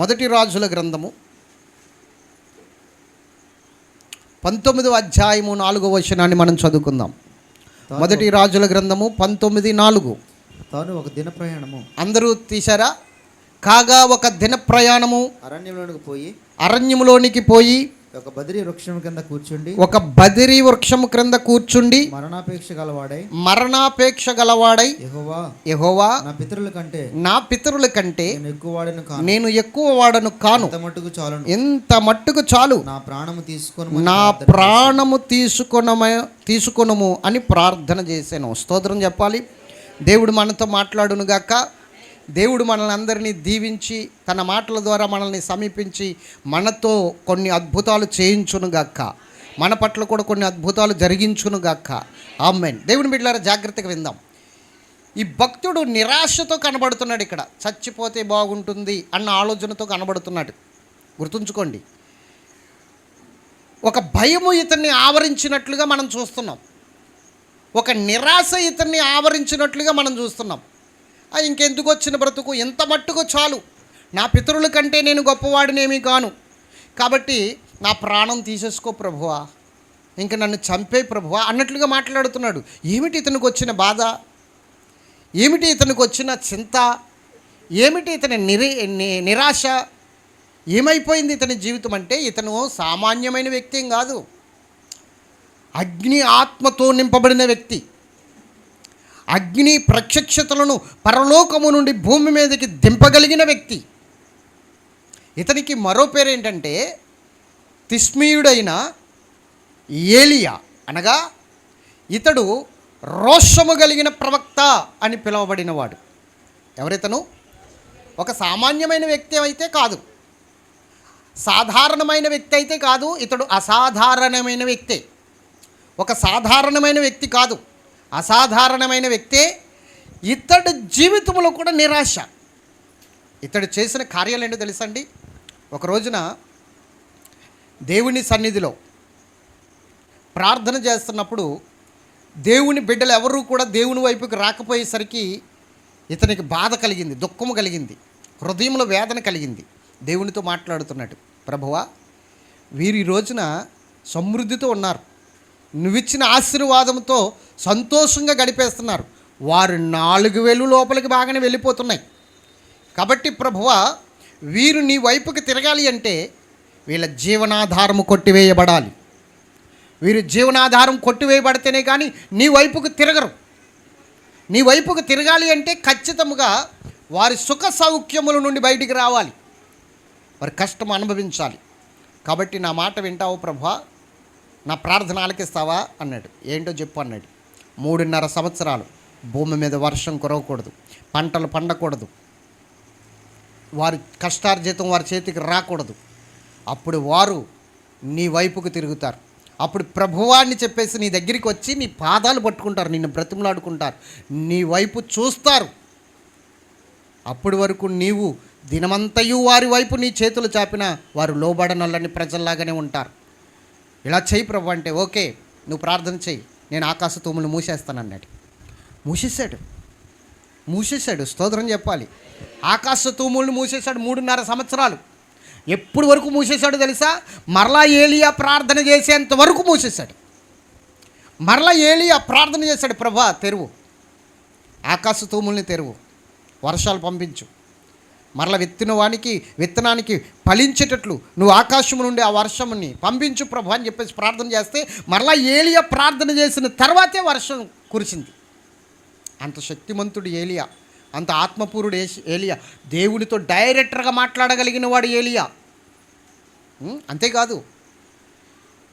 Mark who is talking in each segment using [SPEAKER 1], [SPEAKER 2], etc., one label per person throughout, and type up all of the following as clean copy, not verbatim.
[SPEAKER 1] మొదటి రాజుల గ్రంథము 19వ అధ్యాయము 4వ వచనాన్ని మనం చదువుకుందాం. మొదటి రాజుల గ్రంథము 19:4.
[SPEAKER 2] తాను ఒక దిన ప్రయాణము,
[SPEAKER 1] అందరూ తీశారా? కాగా ఒక దిన ప్రయాణము అరణ్యములోనికి పోయి
[SPEAKER 2] ఒక బదిరి వృక్షం క్రింద కూర్చుండి
[SPEAKER 1] మరణాపేక్ష గలవాడై యెహోవా నా పితరుల కంటే నేను ఎక్కువ వాడను కాను, ఎంత మట్టుకు చాలు నా ప్రాణము తీసుకొనము అని ప్రార్థన చేశాను. స్తోత్రం చెప్పాలి. దేవుడు మనతో మాట్లాడును గాక. దేవుడు మనల్ని అందరినీ దీవించి తన మాటల ద్వారా మనల్ని సమీపించి మనతో కొన్ని అద్భుతాలు చేయించునుగాక, మన పట్ల కూడా కొన్ని అద్భుతాలు జరిగించునుగాక. ఆమేన్. దేవుని బిడ్డలారా, జాగ్రత్తగా విందాం. ఈ భక్తుడు నిరాశతో కనబడుతున్నాడు. ఇక్కడ చచ్చిపోతే బాగుంటుంది అన్న ఆలోచనతో కనబడుతున్నాడు. గుర్తుంచుకోండి, ఒక భయము ఇతన్ని ఆవరించినట్లుగా మనం చూస్తున్నాం, ఒక నిరాశ ఇతన్ని ఆవరించినట్లుగా మనం చూస్తున్నాం. ఇంకెందుకు వచ్చిన బ్రతుకు, ఎంత మట్టుకు చాలు, నా పితరుల కంటే నేను గొప్పవాడినేమీ కాను, కాబట్టి నా ప్రాణం తీసేసుకో ప్రభువా, ఇంక నన్ను చంపే ప్రభువా అన్నట్లుగా మాట్లాడుతున్నాడు. ఏమిటి ఇతనికి వచ్చిన బాధ, ఏమిటి ఇతనికి వచ్చిన చింత, ఏమిటి ఇతని నిరాశ, ఏమైపోయింది ఇతని జీవితం అంటే? ఇతను సామాన్యమైన వ్యక్తి ఏం కాదు, అగ్ని ఆత్మతో నింపబడిన వ్యక్తి. అగ్ని ప్రత్యక్షతలను పరలోకము నుండి భూమి మీదకి దింపగలిగిన వ్యక్తి. ఇతనికి మరో పేరు ఏంటంటే తిష్మీయుడైన ఏలియా, అనగా ఇతడు రోషము కలిగిన ప్రవక్త అని పిలువబడినవాడు. ఎవరితను? ఒక సామాన్యమైన వ్యక్తి అయితే కాదు, సాధారణమైన వ్యక్తి అయితే కాదు, ఇతడు అసాధారణమైన వ్యక్తే. ఒక సాధారణమైన వ్యక్తి కాదు, అసాధారణమైన వ్యక్తే. ఇతడి జీవితంలో కూడా నిరాశ. ఇతడు చేసిన కార్యాలు ఏంటో తెలుసండి? ఒక రోజున దేవుని సన్నిధిలో ప్రార్థన చేస్తున్నప్పుడు దేవుని బిడ్డలు ఎవరూ కూడా దేవుని వైపుకి రాకపోయేసరికి ఇతనికి బాధ కలిగింది, దుఃఖము కలిగింది, హృదయంలో వేదన కలిగింది. దేవునితో మాట్లాడుతున్నాడు, ప్రభువా, వీరు ఈ రోజున సమృద్ధితో ఉన్నారు, నువ్విచ్చిన ఆశీర్వాదంతో సంతోషంగా గడిపేస్తున్నారు, వారు 4,000 లోపలికి బాగానే వెళ్ళిపోతున్నాయి. కాబట్టి ప్రభువా, వీరు నీ వైపుకి తిరగాలి అంటే వీళ్ళ జీవనాధారము కొట్టివేయబడాలి. వీరు జీవనాధారం కొట్టివేయబడితేనే కానీ నీ వైపుకు తిరగరు. నీ వైపుకు తిరగాలి అంటే ఖచ్చితంగా వారి సుఖ సౌఖ్యముల నుండి బయటికి రావాలి, వారి కష్టం అనుభవించాలి. కాబట్టి నా మాట వింటావు ప్రభువా, నా ప్రార్థన ఆలకిస్తావా అన్నాడు. ఏంటో చెప్పు అన్నాడు. 3.5 సంవత్సరాలు భూమి మీద వర్షం కురవకూడదు, పంటలు పండకూడదు, వారి కష్టార్జితం వారి చేతికి రాకూడదు. అప్పుడు వారు నీ వైపుకు తిరుగుతారు. అప్పుడు ప్రభువాన్ని చెప్పేసి నీ దగ్గరికి వచ్చి నీ పాదాలు పట్టుకుంటారు, నిన్ను బ్రతిమలాడుకుంటారు, నీ వైపు చూస్తారు. అప్పటి వరకు నీవు దినమంతయు వారి వైపు నీ చేతులు చాపినా వారు లోబడనొల్లని ప్రజల్లాగానే ఉంటారు. ఇలా చేయి ప్రభు అంటే, ఓకే నువ్వు ప్రార్థన చేయి, నేను ఆకాశ తూములు మూసేస్తానన్నాడు. మూసేశాడు. స్తోత్రం చెప్పాలి. ఆకాశ తూములను మూసేశాడు. 3.5 సంవత్సరాలు. ఎప్పుడు వరకు మూసేశాడు తెలుసా? మరలా ఏలియా ప్రార్థన చేసేంత వరకు మూసేశాడు. మరలా ఏలియా ప్రార్థన చేశాడు, ప్రభా తెరువు, ఆకాశ తూముల్ని తెరువు, వర్షాలు పంపించు, మరల విత్తనానికి ఫలించేటట్లు నువ్వు ఆకాశం నుండి ఆ వర్షముని పంపించు ప్రభు అని చెప్పేసి ప్రార్థన చేస్తే మరలా ఏలియా ప్రార్థన చేసిన తర్వాతే వర్షం కురిసింది. అంత శక్తిమంతుడు ఏలియా, అంత ఆత్మపూరుడు ఏలియా, దేవునితో డైరెక్టర్గా మాట్లాడగలిగిన వాడు ఏలియా. అంతేకాదు,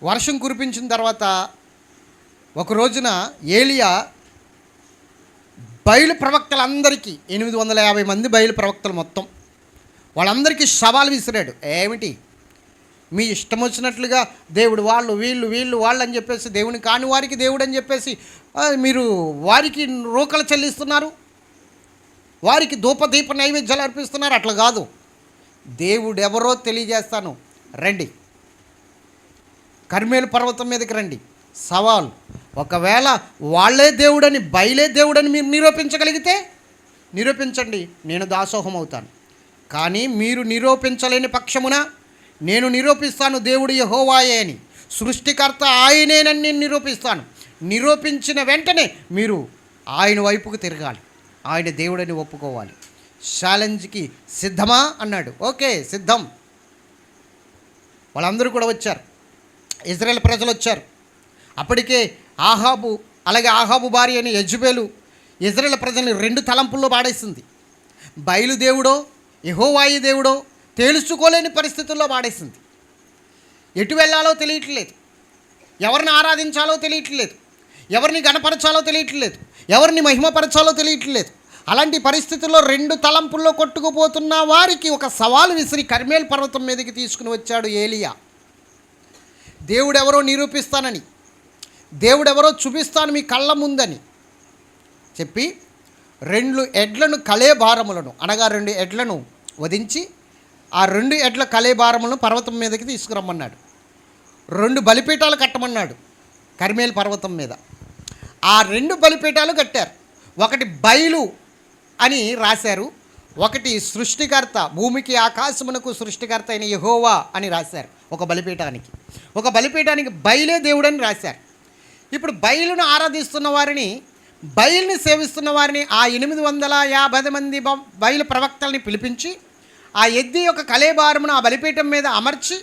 [SPEAKER 1] వర్షం కురిపించిన తర్వాత ఒక రోజున ఏలియా బయలు ప్రవక్తలందరికీ 850 మంది బయలు ప్రవక్తలు మొత్తం వాళ్ళందరికీ సవాల్ విసిరాడు. ఏమిటి, మీ ఇష్టం వచ్చినట్లుగా దేవుడు వాళ్ళు వాళ్ళు అని చెప్పేసి, దేవుని కాని వారికి దేవుడు అని చెప్పేసి మీరు వారికి రూకలు చెల్లిస్తున్నారు, వారికి ధూపదీప నైవేద్యాలు అర్పిస్తున్నారు. అట్లా కాదు, దేవుడు ఎవరో తెలియజేస్తాను, రండి, కర్మేలు పర్వతం మీదకి రండి, సవాల్. ఒకవేళ వాళ్ళే దేవుడని, బయలే దేవుడని మీరు నిరూపించగలిగితే నిరూపించండి, నేను దాసోహం అవుతాను. కానీ మీరు నిరూపించలేని పక్షమున నేను నిరూపిస్తాను, దేవుడు యెహోవాయే అని. సృష్టికర్త ఆయనేనని నేను నిరూపిస్తాను. నిరూపించిన వెంటనే మీరు ఆయన వైపుకు తిరగాలి, ఆయన దేవుడని ఒప్పుకోవాలి. ఛాలెంజ్కి సిద్ధమా అన్నాడు. ఓకే, సిద్ధం. వాళ్ళందరూ కూడా వచ్చారు, ఇజ్రాయెల్ ప్రజలు వచ్చారు. అప్పటికే ఆహాబు, అలాగే ఆహాబు భార్య అని యెజబెలు ఇజ్రాయెల్ ప్రజల్ని రెండు తలంపుల్లో పాడేసింది. బయలుదేవుడో యెహోవాయి దేవుడో తేల్చుకోలేని పరిస్థితుల్లో పాడేసింది. ఎటు వెళ్ళాలో తెలియట్లేదు, ఎవరిని ఆరాధించాలో తెలియట్లేదు, ఎవరిని గణపరచాలో తెలియట్లేదు, ఎవరిని మహిమపరచాలో తెలియట్లేదు. అలాంటి పరిస్థితుల్లో రెండు తలంపుల్లో కొట్టుకుపోతున్న వారికి ఒక సవాలు విసిరి కర్మేల్ పర్వతం మీదకి తీసుకుని వచ్చాడు ఏలియా. దేవుడెవరో నిరూపిస్తానని, దేవుడెవరో చూపిస్తాను మీ కళ్ళ ముందని చెప్పి 2 ఎడ్లను కళేభారములను, అనగా 2 ఎడ్లను వధించి ఆ 2 ఎడ్ల కళేభారములను పర్వతం మీదకి తీసుకురమ్మన్నాడు. 2 బలిపీఠాలు కట్టమన్నాడు కర్మేల్ పర్వతం మీద. ఆ 2 బలిపీఠాలు కట్టారు. ఒకటి బయలు అని రాశారు, ఒకటి సృష్టికర్త, భూమికి ఆకాశమునకు సృష్టికర్త అయిన యెహోవా అని రాశారు. ఒక బలిపీఠానికి బయలే దేవుడని రాశారు. ఇప్పుడు బయలును ఆరాధిస్తున్న వారిని, బయలుని సేవిస్తున్న వారిని, ఆ 850 మంది బయలు ప్రవక్తల్ని పిలిపించి ఆ ఎద్ది యొక్క కళేభారమును ఆ బలిపీఠం మీద అమర్చి,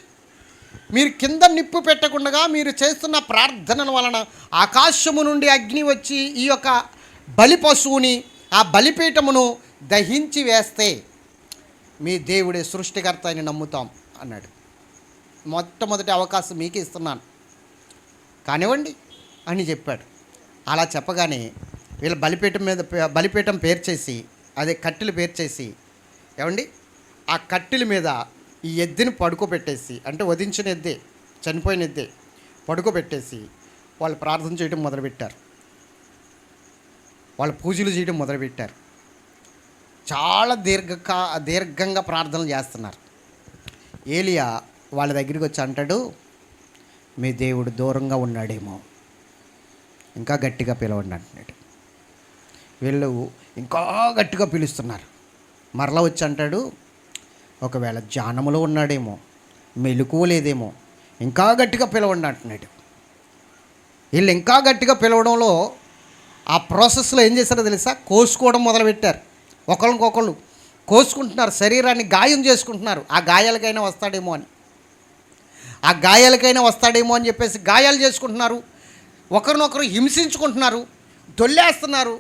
[SPEAKER 1] మీరు కింద నిప్పు పెట్టకుండా మీరు చేస్తున్న ప్రార్థనల వలన ఆకాశము నుండి అగ్ని వచ్చి ఈ యొక్క బలి పశువుని, ఆ బలిపీఠమును దహించి వేస్తే మీ దేవుడే సృష్టికర్త అని నమ్ముతాం అన్నాడు. మొట్టమొదటి అవకాశం మీకు ఇస్తున్నాను, కానివ్వండి అని చెప్పాడు. అలా చెప్పగానే వీళ్ళ బలిపీఠం పేర్చేసి, అదే కట్టెలు పేర్చేసి, ఏమండి ఆ కట్టెల మీద ఈ ఎద్దుని పడుకోబెట్టేసి, అంటే వధించిన ఎద్దే, చనిపోయిన ఎద్దే పడుకోబెట్టేసి వాళ్ళు ప్రార్థన చేయడం మొదలుపెట్టారు, వాళ్ళు పూజలు చేయడం మొదలుపెట్టారు. చాలా దీర్ఘంగా ప్రార్థనలు చేస్తున్నారు. ఏలియా వాళ్ళ దగ్గరికి వచ్చి అంటాడు, మీ దేవుడు దూరంగా ఉన్నాడేమో, ఇంకా గట్టిగా పిలవండి అంటున్నాడు. వీళ్ళు ఇంకా గట్టిగా పిలుస్తున్నారు. మరలా వచ్చి అంటాడు, ఒకవేళ ధ్యానములో ఉన్నాడేమో, మెలకువ లేదేమో, ఇంకా గట్టిగా పిలవండి అంటున్నాడు. వీళ్ళు ఇంకా గట్టిగా పిలవడంలో ఆ ప్రాసెస్లో ఏం చేశారో తెలుసా? కోసుకోవడం మొదలుపెట్టారు. ఒకళ్ళకొకళ్ళు కోసుకుంటున్నారు, శరీరాన్ని గాయం చేసుకుంటున్నారు. ఆ గాయాలకైనా వస్తాడేమో అని చెప్పేసి గాయాలు చేసుకుంటున్నారు. ఒకరినొకరు హింసించుకుంటున్నారు, దొల్లేస్తున్నారు,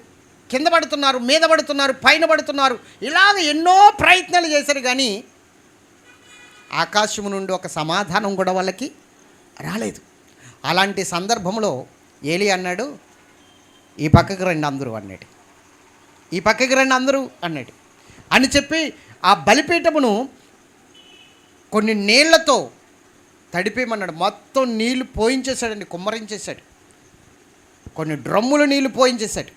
[SPEAKER 1] కింద పడుతున్నారు, మీద పడుతున్నారు, పైన పడుతున్నారు. ఇలాగ ఎన్నో ప్రయత్నాలు చేశారు, కానీ ఆకాశము నుండి ఒక సమాధానం కూడా వాళ్ళకి రాలేదు. అలాంటి సందర్భంలో ఏలీ అన్నాడు, ఈ పక్కకి రండి అందరూ అన్నాడు. ఈ పక్కకి రండి అందరూ అన్నాడు అని చెప్పి ఆ బలిపీఠమును కొన్ని నీళ్లతో తడిపేయమన్నాడు. మొత్తం నీళ్లు పోయించేశాడండి, కుమ్మరించేశాడు. కొన్ని డ్రమ్ములు నీళ్లు పోయించేశాడు.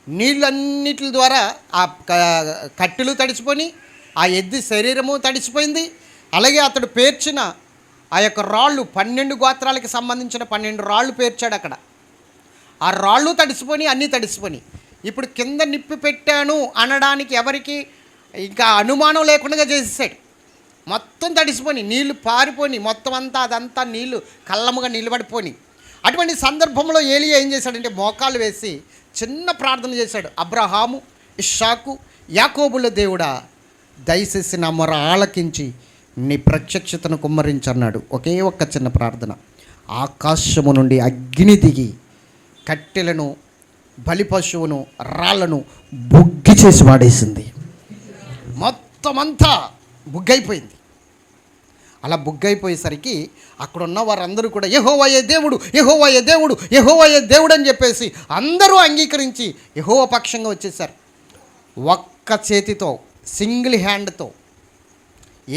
[SPEAKER 1] నీళ్ళన్నిటి ద్వారా ఆ కట్టెలు తడిసిపోయి, ఆ ఎద్దు శరీరము తడిసిపోయింది. అలాగే అతడు పేర్చిన ఆ యొక్క రాళ్ళు, 12 గోత్రాలకి సంబంధించిన 12 రాళ్ళు పేర్చాడు అక్కడ. ఆ రాళ్ళు తడిసిపోయి, అన్నీ తడిసిపోయి. ఇప్పుడు కింద నిప్పి పెట్టాను అనడానికి ఎవరికి ఇంకా అనుమానం లేకుండా చేసేసాడు. మొత్తం తడిసిపోయి, నీళ్లు పారిపోయి, మొత్తం అంతా అదంతా నీళ్లు కళ్ళముగా నిలబడిపోయి. అటువంటి సందర్భంలో ఏలియా ఏం చేశాడంటే మోకాలు వేసి చిన్న ప్రార్థన చేశాడు. అబ్రహాము, ఇస్సాకు, యాకోబుల దేవుడా, దయచేసి నా మొర ఆలకించి నీ ప్రత్యక్షతను కుమ్మరించన్నాడు. ఒకే ఒక్క చిన్న ప్రార్థన. ఆకాశము నుండి అగ్ని దిగి కట్టెలను, బలి పశువును, రాళ్లను బుగ్గి చేసి వాడేసింది. మొత్తం అంతా బుగ్గైపోయింది. అలా బుగ్గైపోయేసరికి అక్కడున్న వారందరూ కూడా యెహోవాయే దేవుడు, యెహోవాయే దేవుడు, యెహోవాయే దేవుడు అని చెప్పేసి అందరూ అంగీకరించి యెహోవా పక్షంగా వచ్చేసారు. ఒక్క చేతితో, సింగిల్ హ్యాండ్తో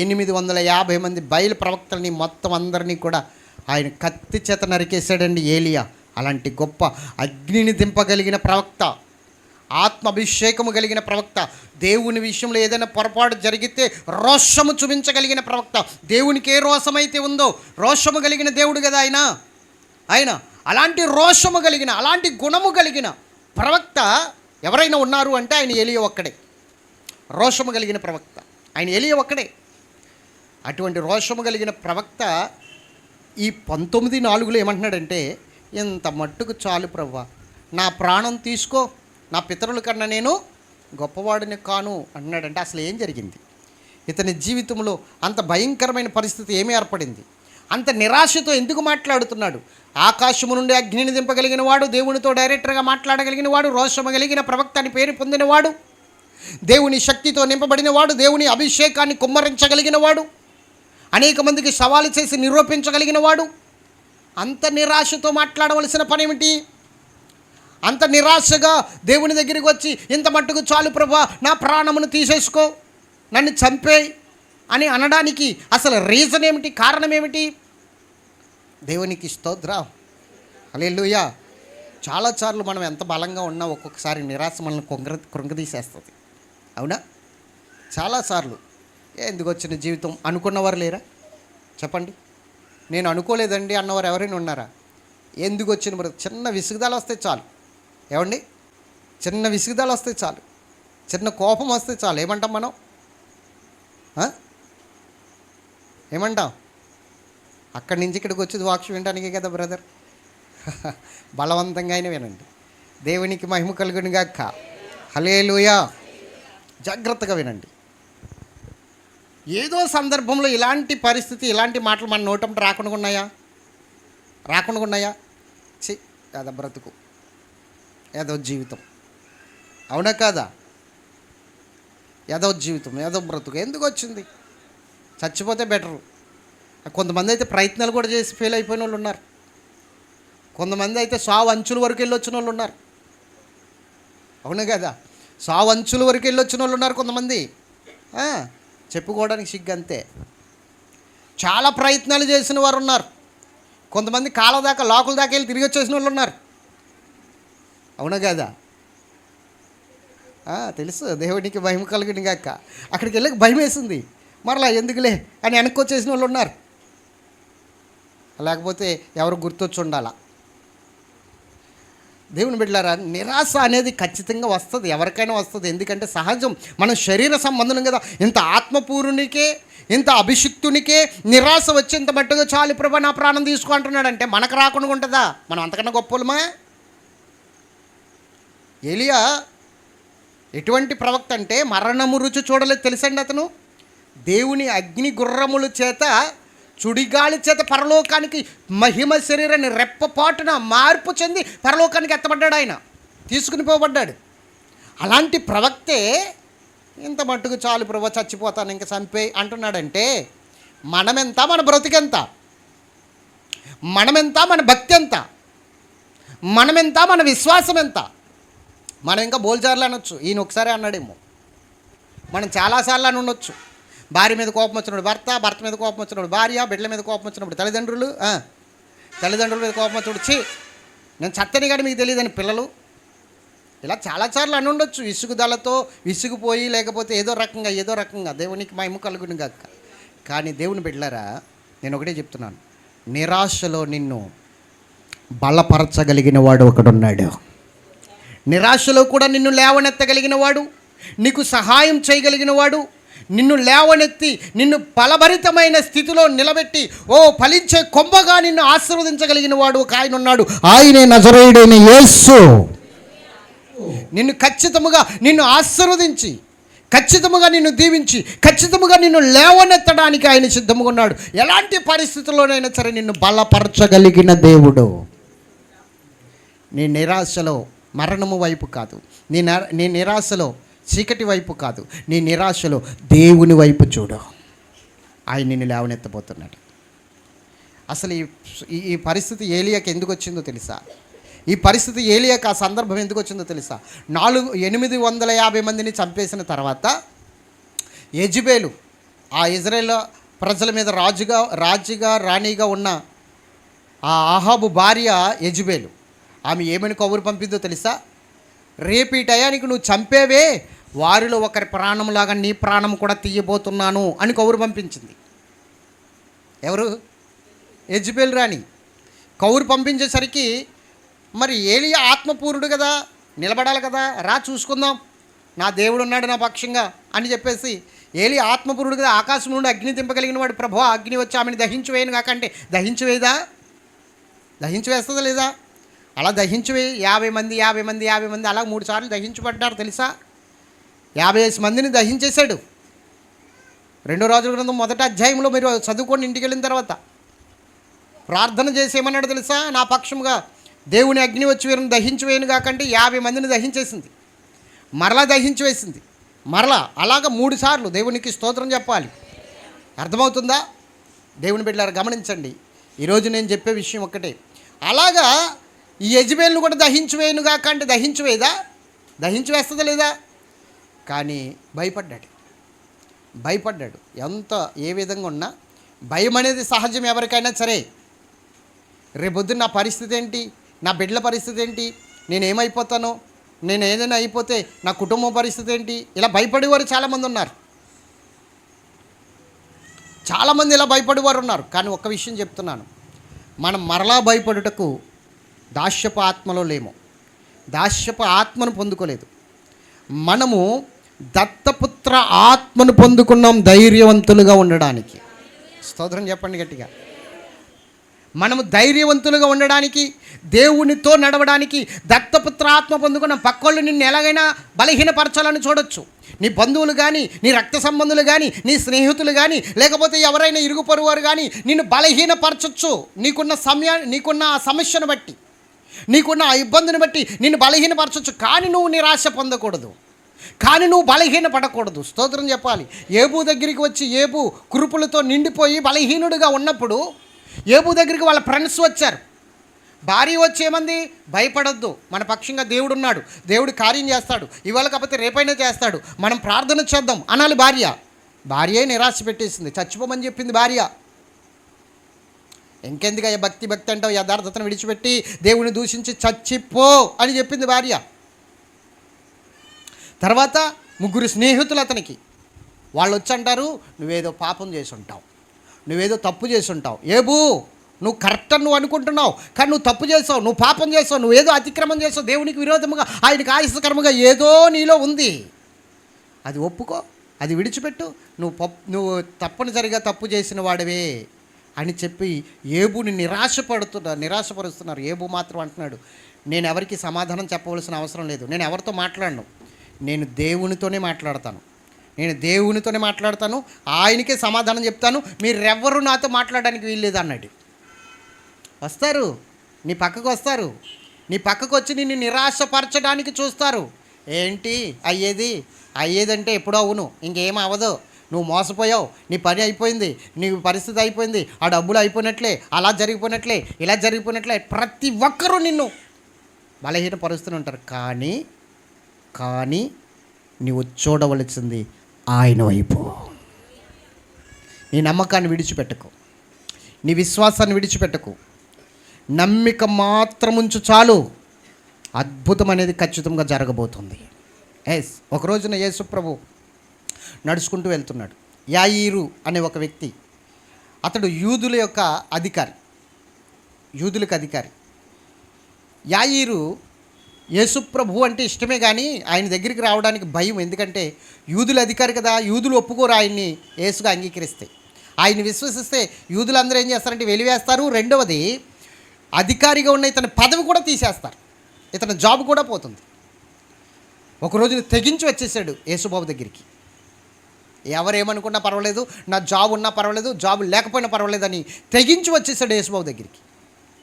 [SPEAKER 1] 850 మంది బయలు ప్రవక్తల్ని మొత్తం అందరినీ కూడా ఆయన కత్తి చేత నరికేశాడండి ఏలియా. అలాంటి గొప్ప అగ్నిని దింపగలిగిన ప్రవక్త, ఆత్మాభిషేకము కలిగిన ప్రవక్త, దేవుని విషయంలో ఏదైనా పొరపాటు జరిగితే రోషము చూపించగలిగిన ప్రవక్త. దేవునికి ఏ రోషమైతే ఉందో రోషము కలిగిన దేవుడు కదా ఆయన. అలాంటి రోషము కలిగిన, అలాంటి గుణము కలిగిన ప్రవక్త ఎవరైనా ఉన్నారు అంటే ఆయన ఏలియా ఒక్కడే. రోషము కలిగిన ప్రవక్త. ఆయన ఎలీయా ఒక్కడే. అటువంటి రోషము కలిగిన ప్రవక్త ఈ 19:4 ఏమంటున్నాడంటే, ఇంత మట్టుకు చాలు ప్రభువా, నా ప్రాణం తీసుకో, నా పితరుల కన్నా నేను గొప్పవాడిని కాను అంటున్నాడంటే అసలు ఏం జరిగింది? ఇతని జీవితంలో అంత భయంకరమైన పరిస్థితి ఏమి ఏర్పడింది? అంత నిరాశతో ఎందుకు మాట్లాడుతున్నాడు? ఆకాశము నుండి అగ్నిని దింపగలిగిన వాడు, దేవునితో డైరెక్టర్గా మాట్లాడగలిగిన వాడు, రోషము కలిగిన ప్రవక్త అని పేరు పొందినవాడు, దేవుని శక్తితో నింపబడినవాడు, దేవుని అభిషేకాన్ని కుమ్మరించగలిగిన వాడు, అనేక మందికి సవాలు చేసి నిరూపించగలిగిన వాడు, అంత నిరాశతో మాట్లాడవలసిన పని ఏమిటి? అంత నిరాశగా దేవుని దగ్గరికి వచ్చి ఇంత మట్టుకు చాలు ప్రభువా, నా ప్రాణమును తీసేసుకో, నన్ను చంపేయి అని అనడానికి అసలు రీజన్ ఏమిటి? కారణం ఏమిటి? దేవునికి స్తోత్రం, హల్లెలూయా. చాలాసార్లు మనం ఎంత బలంగా ఉన్నా ఒక్కొక్కసారి నిరాశ మనల్ని కృంగదీసేస్తుంది, అవునా? చాలాసార్లు ఎందుకు వచ్చిన జీవితం అనుకున్నవారు లేరా? చెప్పండి. నేను అనుకోలేదండి అన్నవారు ఎవరైనా ఉన్నారా? ఎందుకు వచ్చిన చిన్న విసుగుదల వస్తే చాలు, ఏమండి, చిన్న విసుగుదల వస్తే చాలు, చిన్న కోపం వస్తే చాలు, ఏమంటాం మనం? ఏమంటాం? అక్కడి నుంచి ఇక్కడికి వచ్చేది వాక్యం వినడానికే కదా బ్రదర్. బలవంతంగా అయినా వినండి. దేవునికి మహిమ కలుగును గాక, హల్లెలూయా. జాగ్రత్తగా వినండి. ఏదో సందర్భంలో ఇలాంటి పరిస్థితి, ఇలాంటి మాటలు మన నోటంట రాకుండా ఉన్నాయా? ఏదో బ్రతుకు, ఏదో జీవితం, అవునా కాదా? ఏదో జీవితం, ఏదో బ్రతుకు ఎందుకు వచ్చింది? చచ్చిపోతే బెటరు. కొంతమంది అయితే ప్రయత్నాలు కూడా చేసి ఫెయిల్ అయిపోయిన వాళ్ళు ఉన్నారు. కొంతమంది అయితే సావు అంచుల వరకు వెళ్ళి వచ్చిన వాళ్ళు ఉన్నారు, అవునా కదా? సావు అంచుల వరకు వెళ్ళి వచ్చిన వాళ్ళు ఉన్నారు కొంతమంది. చెప్పుకోవడానికి సిగ్గు అంతే. చాలా ప్రయత్నాలు చేసిన వారు ఉన్నారు. కొంతమంది కాళ్ళ దాకా, లోకల దాకా వెళ్ళి తిరిగి వచ్చేసిన వాళ్ళు ఉన్నారు, అవునా కదా? తెలుసు, దేవునికి భయం కలుగుని గాక. అక్కడికి వెళ్ళక భయం వేసింది, మరలా ఎందుకులే అని వెనక్కి వచ్చేసిన వాళ్ళు ఉన్నారు. లేకపోతే ఎవరు గుర్తొచ్చి ఉండాలా? దేవుని బిడ్డలారా, నిరాశ అనేది ఖచ్చితంగా వస్తుంది, ఎవరికైనా వస్తుంది. ఎందుకంటే సహజం, మనం శరీర సంబంధం కదా. ఇంత ఆత్మపూర్ణునికే, ఇంత అభిషిక్తునికే నిరాశ వచ్చేంత మట్టుగా చాలు ప్రభా, నా ప్రాణం తీసుకో అంటున్నాడంటే మనకు రాకుండా ఉంటుందా? మనం అంతకన్నా గొప్పలమా? ఎలీయా ఎటువంటి ప్రవక్త అంటే మరణము రుచి చూడలేదు తెలుసండి. అతను దేవుని అగ్ని గుర్రముల చేత, చుడిగాలి చేత పరలోకానికి మహిమ శరీరాన్ని రెప్పపాటున మార్పు చెంది పరలోకానికి ఎత్తబడ్డాడు. ఆయన తీసుకుని పోబడ్డాడు. అలాంటి ప్రవక్తే ఇంత మట్టుకు చాలు ప్రభు, చచ్చిపోతాను ఇంకా చంపే అంటున్నాడంటే మనమెంత, మన బ్రతికెంత, మనమెంత, మన భక్తి ఎంత, మనమెంత, మన విశ్వాసం ఎంత? మనం ఇంకా బోల్జార్లు అనొచ్చు, ఈయన ఒకసారి అన్నాడేమో. మనం చాలాసార్లు అని ఉండొచ్చు. భార్య మీద కోపం వచ్చినప్పుడు భర్త, భర్త మీద కోపం వచ్చినప్పుడు భార్య, బిడ్డల మీద కోపం వచ్చినప్పుడు తల్లిదండ్రుల మీద కోపం వచ్చినప్పుడు నేను చత్తని కానీ మీకు తెలియదని పిల్లలు. ఇలా చాలాసార్లు అని ఉండొచ్చు. విసుగుదలతో విసుగుపోయి, లేకపోతే ఏదో రకంగా దేవునికి మహిమ కలుగును గాక. కానీ దేవుని బిడ్డలారా, నేను ఒకటే చెప్తున్నాను, నిరాశలో నిన్ను బలపరచగలిగిన వాడు ఒకడున్నాడు. నిరాశలో కూడా నిన్ను లేవనెత్తగలిగిన వాడు, నీకు సహాయం చేయగలిగిన వాడు, నిన్ను లేవనెత్తి నిన్ను బలభరితమైన స్థితిలో నిలబెట్టి ఫలించే కొమ్మగా నిన్ను ఆశీర్వదించగలిగిన వాడు ఒక ఆయన ఉన్నాడు. ఆయనే నజరేయుడైన యేసు. నిన్ను ఖచ్చితముగా నిన్ను ఆశీర్వదించి, ఖచ్చితముగా నిన్ను దీవించి, ఖచ్చితముగా నిన్ను లేవనెత్తడానికి ఆయన సిద్ధంగా ఉన్నాడు. ఎలాంటి పరిస్థితుల్లోనైనా సరే నిన్ను బలపరచగలిగిన దేవుడు. నీ నిరాశలో మరణము వైపు కాదు, నీ నిరాశలో చీకటి వైపు కాదు, నీ నిరాశలో దేవుని వైపు చూడు. ఆయన నిన్ను లేవనెత్తబోతున్నాడు. అసలు ఈ పరిస్థితి ఏలియాకి ఎందుకు వచ్చిందో తెలుసా? ఈ పరిస్థితి ఏలియాకి ఆ సందర్భం ఎందుకు వచ్చిందో తెలుసా? 850 మందిని చంపేసిన తర్వాత యెజెబెలు, ఆ ఇజ్రాయేల్ ప్రజల మీద రాణిగా ఉన్న ఆ అహాబు భార్య యెజెబెలు, ఆమె ఏమని కబురు పంపిందో తెలుసా? రేపు ఈ టయానికి నువ్వు చంపేవే, వారిలో ఒకరి ప్రాణంలాగా నీ ప్రాణం కూడా తీయబోతున్నాను అని కబురు పంపించింది. ఎవరు? యెజెబెలు రాణి. కబురు పంపించేసరికి మరి ఏలియా ఆత్మపూర్ణుడు కదా, నిలబడాలి కదా, రా చూసుకుందాం నా దేవుడు ఉన్నాడు నా పక్షంగా అని చెప్పేసి ఏలి ఆత్మపురుడు కదా, ఆకాశం నుండి అగ్ని దింపగలిగిన వాడు. ప్రభు అగ్ని వచ్చి ఆమెను దహించివేయను కాకంటే దహించివేయదా? దహించివేస్తుందా లేదా? అలా దహించివేయి 50 మంది అలా 3 సార్లు దహించబడ్డారు తెలుసా? 50 మందిని దహించేశాడు. 2 రాజుల గ్రంథం 1వ అధ్యాయంలో మీరు చదువుకొని ఇంటికి వెళ్ళిన తర్వాత ప్రార్థన చేసి ఏమన్నాడు తెలుసా? నా పక్షముగా దేవుని అగ్ని వచ్చి వీరిని దహించివేయను కాకంటే 50 మందిని దహించేసింది, మరలా దహించివేసింది, మరలా అలాగ 3 సార్లు దేవునికి స్తోత్రం చెప్పాలి. అర్థమవుతుందా? దేవుని బిడ్డలారా గమనించండి, ఈరోజు నేను చెప్పే విషయం ఒక్కటే. అలాగా ఈ యెజబెల్ను కూడా దహించివేయను కాకంటే దహించివేయదా? దహించివేస్తుందా లేదా? కానీ భయపడ్డాడు. ఏ విధంగా ఉన్నా భయం అనేది సహజం ఎవరికైనా సరే. రేపొద్దున నా పరిస్థితి ఏంటి, నా బిడ్డల పరిస్థితి ఏంటి, నేనేమైపోతాను, నేను ఏదైనా అయిపోతే నా కుటుంబం పరిస్థితి ఏంటి, ఇలా భయపడేవారు చాలామంది ఉన్నారు. చాలామంది ఇలా భయపడేవారు ఉన్నారు. కానీ ఒక్క విషయం చెప్తున్నాను, మనం మరలా భయపడుటకు దాస్యపు ఆత్మలో లేము, దాస్యపు ఆత్మను పొందుకోలేదు. మనము దత్తపుత్ర ఆత్మను పొందుకున్నాం ధైర్యవంతులుగా ఉండడానికి. స్తోత్రం చెప్పండి గట్టిగా. మనము ధైర్యవంతులుగా ఉండడానికి, దేవునితో నడవడానికి దత్తపుత్ర ఆత్మ పొందుకున్నాం. పక్కోళ్ళు నిన్ను ఎలాగైనా బలహీనపరచాలని చూడొచ్చు. నీ బంధువులు కానీ, నీ రక్త సంబంధులు కానీ, నీ స్నేహితులు కానీ, లేకపోతే ఎవరైనా ఇరుగు పొరుగు వారు కానీ నిన్ను బలహీనపరచచ్చు. నీకున్న ఆ సమస్యను బట్టి, నీకున్న ఆ ఇబ్బందిని బట్టి నిన్ను బలహీనపరచచ్చు. కానీ నువ్వు నిరాశ పొందకూడదు, కానీ నువ్వు బలహీన పడకూడదు. స్తోత్రం చెప్పాలి. ఏబు దగ్గరికి వచ్చి ఏబు కురుపులతో నిండిపోయి బలహీనుడిగా ఉన్నప్పుడు ఏబు దగ్గరికి వాళ్ళ ఫ్రెండ్స్ వచ్చారు. భార్య వచ్చి ఏమంది? భయపడొద్దు, మన పక్షంగా దేవుడు ఉన్నాడు, దేవుడు కార్యం చేస్తాడు, ఇవాళ కాకపోతే రేపైనా చేస్తాడు, మనం ప్రార్థన చేద్దాం అనాలి. భార్య నిరాశ పెట్టేసింది, చచ్చిపోమని చెప్పింది భార్య. ఇంకెందుకయ్యా భక్తి అంటావు, యథార్థతను విడిచిపెట్టి దేవుని దూషించి చచ్చిపో అని చెప్పింది భార్య. తర్వాత 3 స్నేహితులు అతనికి, వాళ్ళు వచ్చి అంటారు, నువ్వేదో పాపం చేసి ఉంటావు, నువ్వేదో తప్పు చేసి ఉంటావు. ఏబు, నువ్వు కరెక్ట్ అని నువ్వు అనుకుంటున్నావు, కానీ నువ్వు తప్పు చేసావు, నువ్వు పాపం చేసావు, నువ్వు ఏదో అతిక్రమం చేసావు, దేవునికి విరోధముగా, ఆయనకి ఆయాసకరముగా ఏదో నీలో ఉంది, అది ఒప్పుకో, అది విడిచిపెట్టు, నువ్వు తప్పనిసరిగా తప్పు చేసిన వాడివే అని చెప్పి ఏబుని నిరాశపరుస్తున్నారు. ఏబు మాత్రం అంటున్నాడు, నేను ఎవరికి సమాధానం చెప్పవలసిన అవసరం లేదు, నేను ఎవరితో మాట్లాడను, నేను దేవునితోనే మాట్లాడతాను, ఆయనకే సమాధానం చెప్తాను, మీరెవ్వరూ నాతో మాట్లాడడానికి వీల్లేదు అన్నాడు. వస్తారు, నీ పక్కకు వస్తారు, నీ పక్కకు వచ్చి నిన్ను నిరాశపరచడానికి చూస్తారు. ఏంటి అయ్యేదంటే ఎప్పుడో అవును, ఇంకేం అవ్వదు, నువ్వు మోసపోయావు, నీ పని అయిపోయింది, నీ పరిస్థితి అయిపోయింది, ఆ డబ్బులు అయిపోయినట్లే, అలా జరిగిపోయినట్లే, ఇలా జరిగిపోయినట్లే, ప్రతి ఒక్కరూ నిన్ను బలహీనపరుస్తూనే ఉంటారు. కానీ నీవు చూడవలసింది ఆయన వైపు. నీ నమ్మకాన్ని విడిచిపెట్టకు, నీ విశ్వాసాన్ని విడిచిపెట్టకు, నమ్మిక మాత్రం ఉంచు చాలు, అద్భుతం అనేది ఖచ్చితంగా జరగబోతుంది. ఒక రోజున యేసు ప్రభు నడుచుకుంటూ వెళ్తున్నాడు. యాయీరు అనే ఒక వ్యక్తి, అతడు యూదులకు అధికారి. యాయీరు యేసు ప్రభు అంటే ఇష్టమే, కానీ ఆయన దగ్గరికి రావడానికి భయం. ఎందుకంటే యూదుల అధికారి కదా, యూదులు ఒప్పుకోరు ఆయన్ని యేసుగా అంగీకరిస్తే. ఆయన్ని విశ్వసిస్తే యూదులందరూ ఏం చేస్తారంటే వెలివేస్తారు. రెండవది, అధికారిగా ఉన్న ఇతని పదవి కూడా తీసేస్తారు, ఇతని జాబ్ కూడా పోతుంది. ఒకరోజు తెగించి వచ్చేసాడు యేసుబాబు దగ్గరికి. ఎవరేమనుకున్నా పర్వాలేదు, నా జాబ్ ఉన్నా పర్వాలేదు, జాబ్ లేకపోయినా పర్వాలేదని తెగించి వచ్చేసాడు యేసుబాబు దగ్గరికి.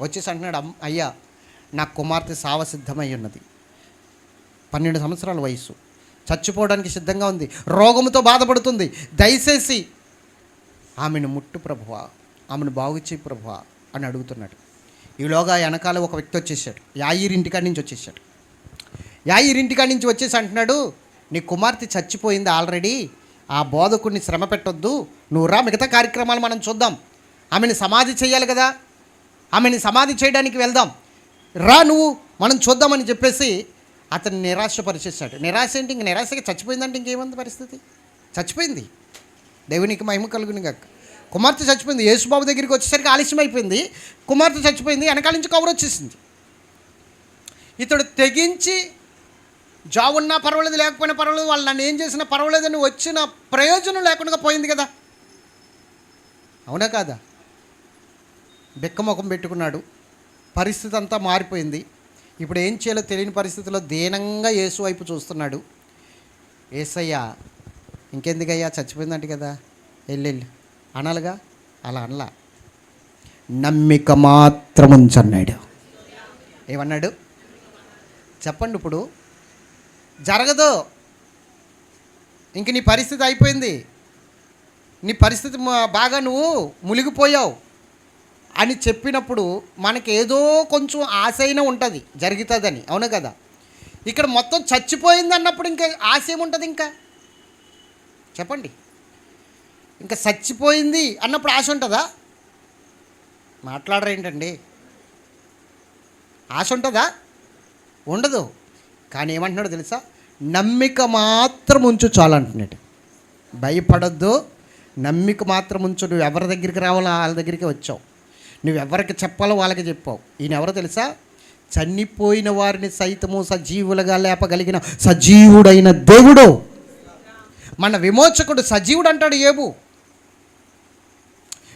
[SPEAKER 1] వచ్చేసి అంటున్నాడు, అయ్యా, నా కుమార్తె సావసిద్ధమై ఉన్నది, 12 సంవత్సరాల వయసు, చచ్చిపోవడానికి సిద్ధంగా ఉంది, రోగముతో బాధపడుతుంది, దయచేసి ఆమెను ముట్టు ప్రభువా, ఆమెను బాగు చేయి ప్రభువా అని అడుగుతున్నాడు. ఈలోగా వెనకాల ఒక వ్యక్తి వచ్చేసాడు, యాయీరు ఇంటికాడి నుంచి వచ్చేసి అంటున్నాడు, నీ కుమార్తె చచ్చిపోయింది ఆల్రెడీ, ఆ బోధకుడిని శ్రమ పెట్టొద్దు, నువ్వు రా, మిగతా కార్యక్రమాలు మనం చూద్దాం, ఆమెను సమాధి చేయాలి కదా, ఆమెను సమాధి చేయడానికి వెళ్దాం, రా నువ్వు, మనం చూద్దామని చెప్పేసి అతన్ని నిరాశపరిచేశాడు. నిరాశ ఏంటి, ఇంక నిరాశగా చచ్చిపోయిందంటే ఇంకేముంది పరిస్థితి, చచ్చిపోయింది. దేవునికి మహిమ కలుగును గాక. కుమార్తె చచ్చిపోయింది. యేసుబాబు దగ్గరికి వచ్చేసరికి ఆలస్యం అయిపోయింది, కుమార్తె చచ్చిపోయింది, వెనకాల నుంచి కబురు వచ్చేసింది. ఇతడు తెగించి జాబ్ ఉన్నా పర్వాలేదు, లేకపోయినా పర్వాలేదు, వాళ్ళు నన్ను ఏం చేసినా పర్వాలేదని వచ్చిన ప్రయోజనం లేకుండా పోయింది కదా, అవునా కాదా? బిక్కముఖం పెట్టుకున్నాడు, పరిస్థితి అంతా మారిపోయింది. ఇప్పుడు ఏం చేయాలో తెలియని పరిస్థితిలో దీనంగా యేసు వైపు చూస్తున్నాడు. యేసయ్య ఇంకెందుకయ్యా, చచ్చిపోయిందంట కదా, వెళ్ళి అనాలిగా, అలా అనలా, నమ్మిక మాత్రం ఉంచన్నాడు. ఏమన్నాడు చెప్పండి? ఇప్పుడు జరగదు, ఇంక నీ పరిస్థితి అయిపోయింది, నీ పరిస్థితి బాగా నువ్వు మునిగిపోయావు అని చెప్పినప్పుడు మనకి ఏదో కొంచెం ఆశ అయినా ఉంటుంది జరుగుతుందని, అవును కదా? ఇక్కడ మొత్తం చచ్చిపోయింది అన్నప్పుడు ఇంకా ఆశ ఏముంటుంది? ఇంకా చెప్పండి, ఇంకా చచ్చిపోయింది అన్నప్పుడు ఆశ ఉంటుందా? మాట్లాడరేంటండి? ఆశ ఉంటుందా? ఉండదు. కానీ ఏమంటున్నాడు తెలుసా? నమ్మిక మాత్రం ఉంచు చాలు అంటున్నాడు. భయపడొద్దు, నమ్మిక మాత్రం ఉంచు. నువ్వు ఎవరి దగ్గరికి రావాలో వాళ్ళ దగ్గరికి వచ్చావు, నువ్వు ఎవరికి చెప్పాలో వాళ్ళకి చెప్పావు. ఈయన ఎవరో తెలుసా? చనిపోయిన వారిని సైతము సజీవులుగా లేపగలిగిన సజీవుడైన దేవుడు, మన విమోచకుడు, సజీవుడు అంటాడు యేబు.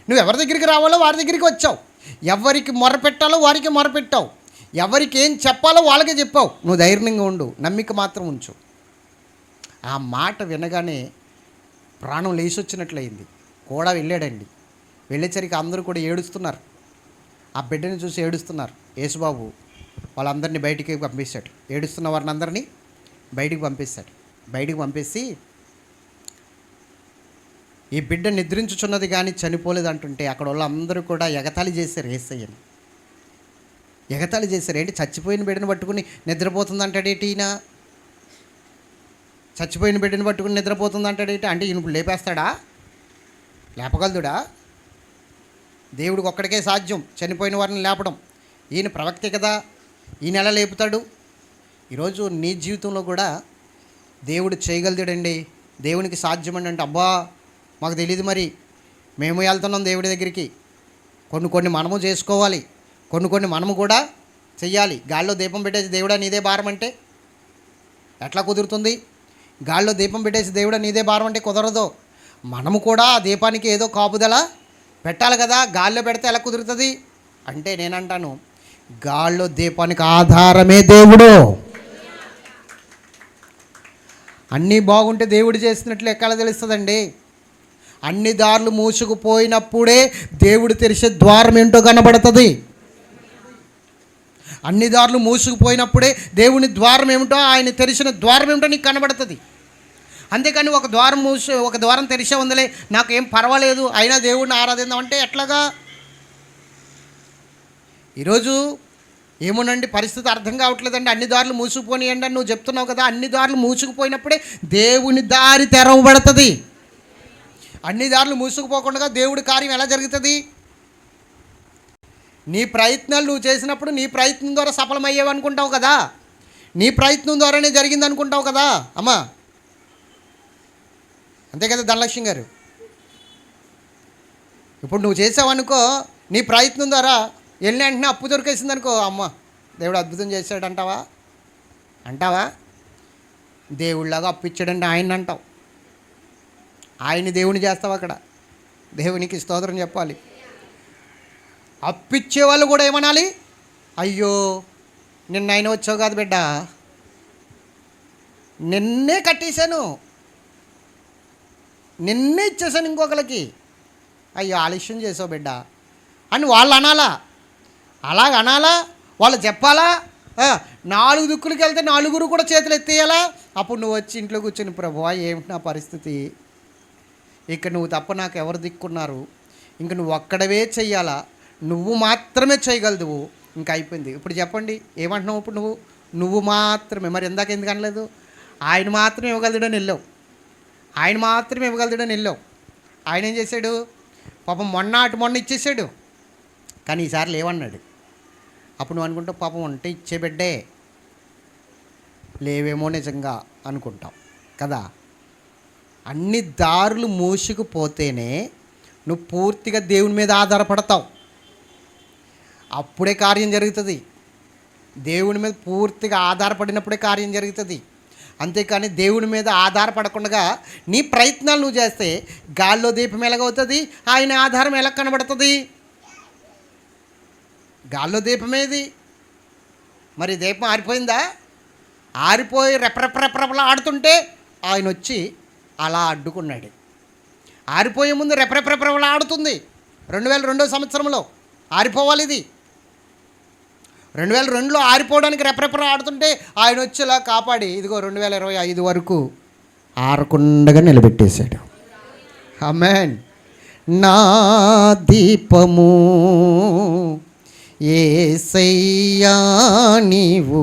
[SPEAKER 1] నువ్వు ఎవరి దగ్గరికి రావాలో వారి దగ్గరికి వచ్చావు, ఎవరికి మొరపెట్టాలో వారికి మొరపెట్టావు, ఎవరికి ఏం చెప్పాలో వాళ్ళకే చెప్పావు. నువ్వు ధైర్యంగా ఉండు, నమ్మిక మాత్రం ఉంచు. ఆ మాట వినగానే ప్రాణం లేచొచ్చినట్లయింది. కూడా వెళ్ళాడండి. వెళ్ళేసరికి అందరూ కూడా ఏడుస్తున్నారు, ఆ బిడ్డని చూసి ఏడుస్తున్నారు. యేసుబాబు వాళ్ళందరినీ బయటికి పంపిస్తాడు, ఏడుస్తున్న వారిని అందరినీ బయటికి పంపిస్తాడు. బయటికి పంపేసి ఈ బిడ్డ నిద్రించుచున్నది కానీ చనిపోలేదు అంటుంటే అక్కడ వాళ్ళందరూ కూడా ఎగతాళి చేశారు యేసయ్యని. ఎగతాళి చేశారు. ఏంటి, చచ్చిపోయిన బిడ్డను పట్టుకుని నిద్రపోతుంది అంటాడేటి ఈయన? చచ్చిపోయిన బిడ్డను పట్టుకుని నిద్రపోతుంది అంటాడేటి? అంటే ఈయన లేపేస్తాడా? లేపగలదుడా? దేవుడికి ఒక్కడికే సాధ్యం చనిపోయిన వారిని లేపడం. ఈయన ప్రవక్తే కదా, ఈయన ఎలా లేపుతాడు? ఈరోజు నీ జీవితంలో కూడా దేవుడు చేయగలదుడండి, దేవునికి సాధ్యమండి. అంటే అబ్బా మాకు తెలియదు, మరి మేము వెళ్తున్నాం దేవుడి దగ్గరికి, కొన్ని మనము చేసుకోవాలి, కొన్ని మనము కూడా చెయ్యాలి. గాల్లో దీపం పెట్టేసి దేవుడా నీదే భారం అంటే ఎట్లా కుదురుతుంది? గాల్లో దీపం పెట్టేసి దేవుడా నీదే భారం అంటే కుదరదు. మనము కూడా ఆ దీపానికి ఏదో కాపుదల పెట్టాలి కదా, గాల్లో పెడితే ఎలా కుదురుతుంది? అంటే నేనంటాను, గాల్లో దీపానికి ఆధారమే దేవుడు. అన్నీ బాగుంటే దేవుడు చేసినట్లు ఎక్కడ తెలుస్తుందండి? అన్ని దారులు మూసుకుపోయినప్పుడే దేవుడు తెరిచే ద్వారం ఏంటో కనబడుతుంది. అన్ని దారులు మూసుకుపోయినప్పుడే దేవుని ద్వారం ఏమిటో, ఆయన తెరిచిన ద్వారం ఏమిటో నీకు కనబడుతుంది. అంతేకాని ఒక ద్వారం తెరిచే ఉందిలే, నాకేం పర్వాలేదు, అయినా దేవుడిని ఆరాధిద్దాం అంటే ఎట్లాగా? ఈరోజు ఏమోనండి, పరిస్థితి అర్థం కావట్లేదండి, అన్ని దారులు మూసుకుపోనియండి అని నువ్వు చెప్తున్నావు కదా. అన్ని దారులు మూసుకుపోయినప్పుడే దేవుని దారి తెరవబడుతుంది. అన్ని దారులు మూసుకుపోకుండా దేవుడి కార్యం ఎలా జరుగుతుంది? నీ ప్రయత్నాలు నువ్వు చేసినప్పుడు నీ ప్రయత్నం ద్వారా సఫలమయ్యేవి అనుకుంటావు కదా, నీ ప్రయత్నం ద్వారానే జరిగింది అనుకుంటావు కదా అమ్మా. అంతే కదా ధనలక్ష్మి గారు? ఇప్పుడు నువ్వు చేసావనుకో, నీ ప్రయత్నం ద్వారా వెళ్ళిన వెంటనే అప్పు దొరికేసింది అనుకో, అమ్మ దేవుడు అద్భుతం చేశాడు అంటావా? దేవుళ్ళలాగా అప్పు ఇచ్చాడంటే ఆయన అంటావు, ఆయన్ని దేవుని చేస్తావు. అక్కడ దేవునికి స్తోత్రం చెప్పాలి. అప్పిచ్చే వాళ్ళు కూడా ఏమనాలి? అయ్యో నిన్న ఆయన వచ్చావు కాదు బిడ్డ, నిన్నే కట్టేశాను, నిన్నే ఇచ్చేసాను ఇంకొకరికి, అయ్యో ఆలస్యం చేసావు బిడ్డ అని వాళ్ళు అనాలా? అలాగ అనాలా? వాళ్ళు చెప్పాలా? 4 దిక్కులకి వెళ్తే 4 కూడా చేతులు ఎత్తేయాలా? అప్పుడు నువ్వు వచ్చి ఇంట్లో కూర్చొని, ప్రభువా ఏమిటి నా పరిస్థితి, ఇక నువ్వు తప్ప నాకు ఎవరు దిక్కున్నారు, ఇంక నువ్వు ఒక్కడవే చెయ్యాలా, నువ్వు మాత్రమే చేయగలదువు, ఇంక అయిపోయింది. ఇప్పుడు చెప్పండి ఏమంటున్నావు? ఇప్పుడు నువ్వు మాత్రమే, మరి ఇందాక ఎందుకు అనలేదు? ఆయన మాత్రమే ఇవ్వగలదుడని వెళ్ళావు, ఆయన మాత్రమే ఇవ్వగలదుడని వెళ్ళావు. ఆయన ఏం చేశాడు? పాపం మొన్న ఇచ్చేసాడు, కానీ ఈసారి లేవన్నాడు. అప్పుడు నువ్వు అనుకుంటావు పాపం ఉంటే ఇచ్చే బిడ్డే, లేవేమో నిజంగా అనుకుంటావు కదా. అన్ని దారులు మూసుకుపోతేనే నువ్వు పూర్తిగా దేవుని మీద ఆధారపడతావు, అప్పుడే కార్యం జరుగుతుంది. దేవుని మీద పూర్తిగా ఆధారపడినప్పుడే కార్యం జరుగుతుంది. అంతేకాని దేవుని మీద ఆధారపడకుండా నీ ప్రయత్నాలు నువ్వు చేస్తే గాల్లో దీపం ఎలాగవుతుంది? ఆయన ఆధారం ఎలా కనబడుతుంది? గాల్లో దీపమేది? మరి దీపం ఆరిపోయిందా? ఆరిపోయి రెపరెపరెపరపలా ఆడుతుంటే ఆయన వచ్చి అలా అడ్డుకున్నాడు. ఆరిపోయే ముందు రెపరెపరెపరపలా ఆడుతుంది. 2002 సంవత్సరంలో ఆరిపోవాలి. ఇది 2002లో ఆరిపోవడానికి రెపరెపర ఆడుతుంటే ఆయన వచ్చేలా కాపాడి ఇదిగో 2025 వరకు ఆరకుండగా నిలబెట్టేశాడు. ఆమేన్. నా దీపము యేసయ్యా నీవు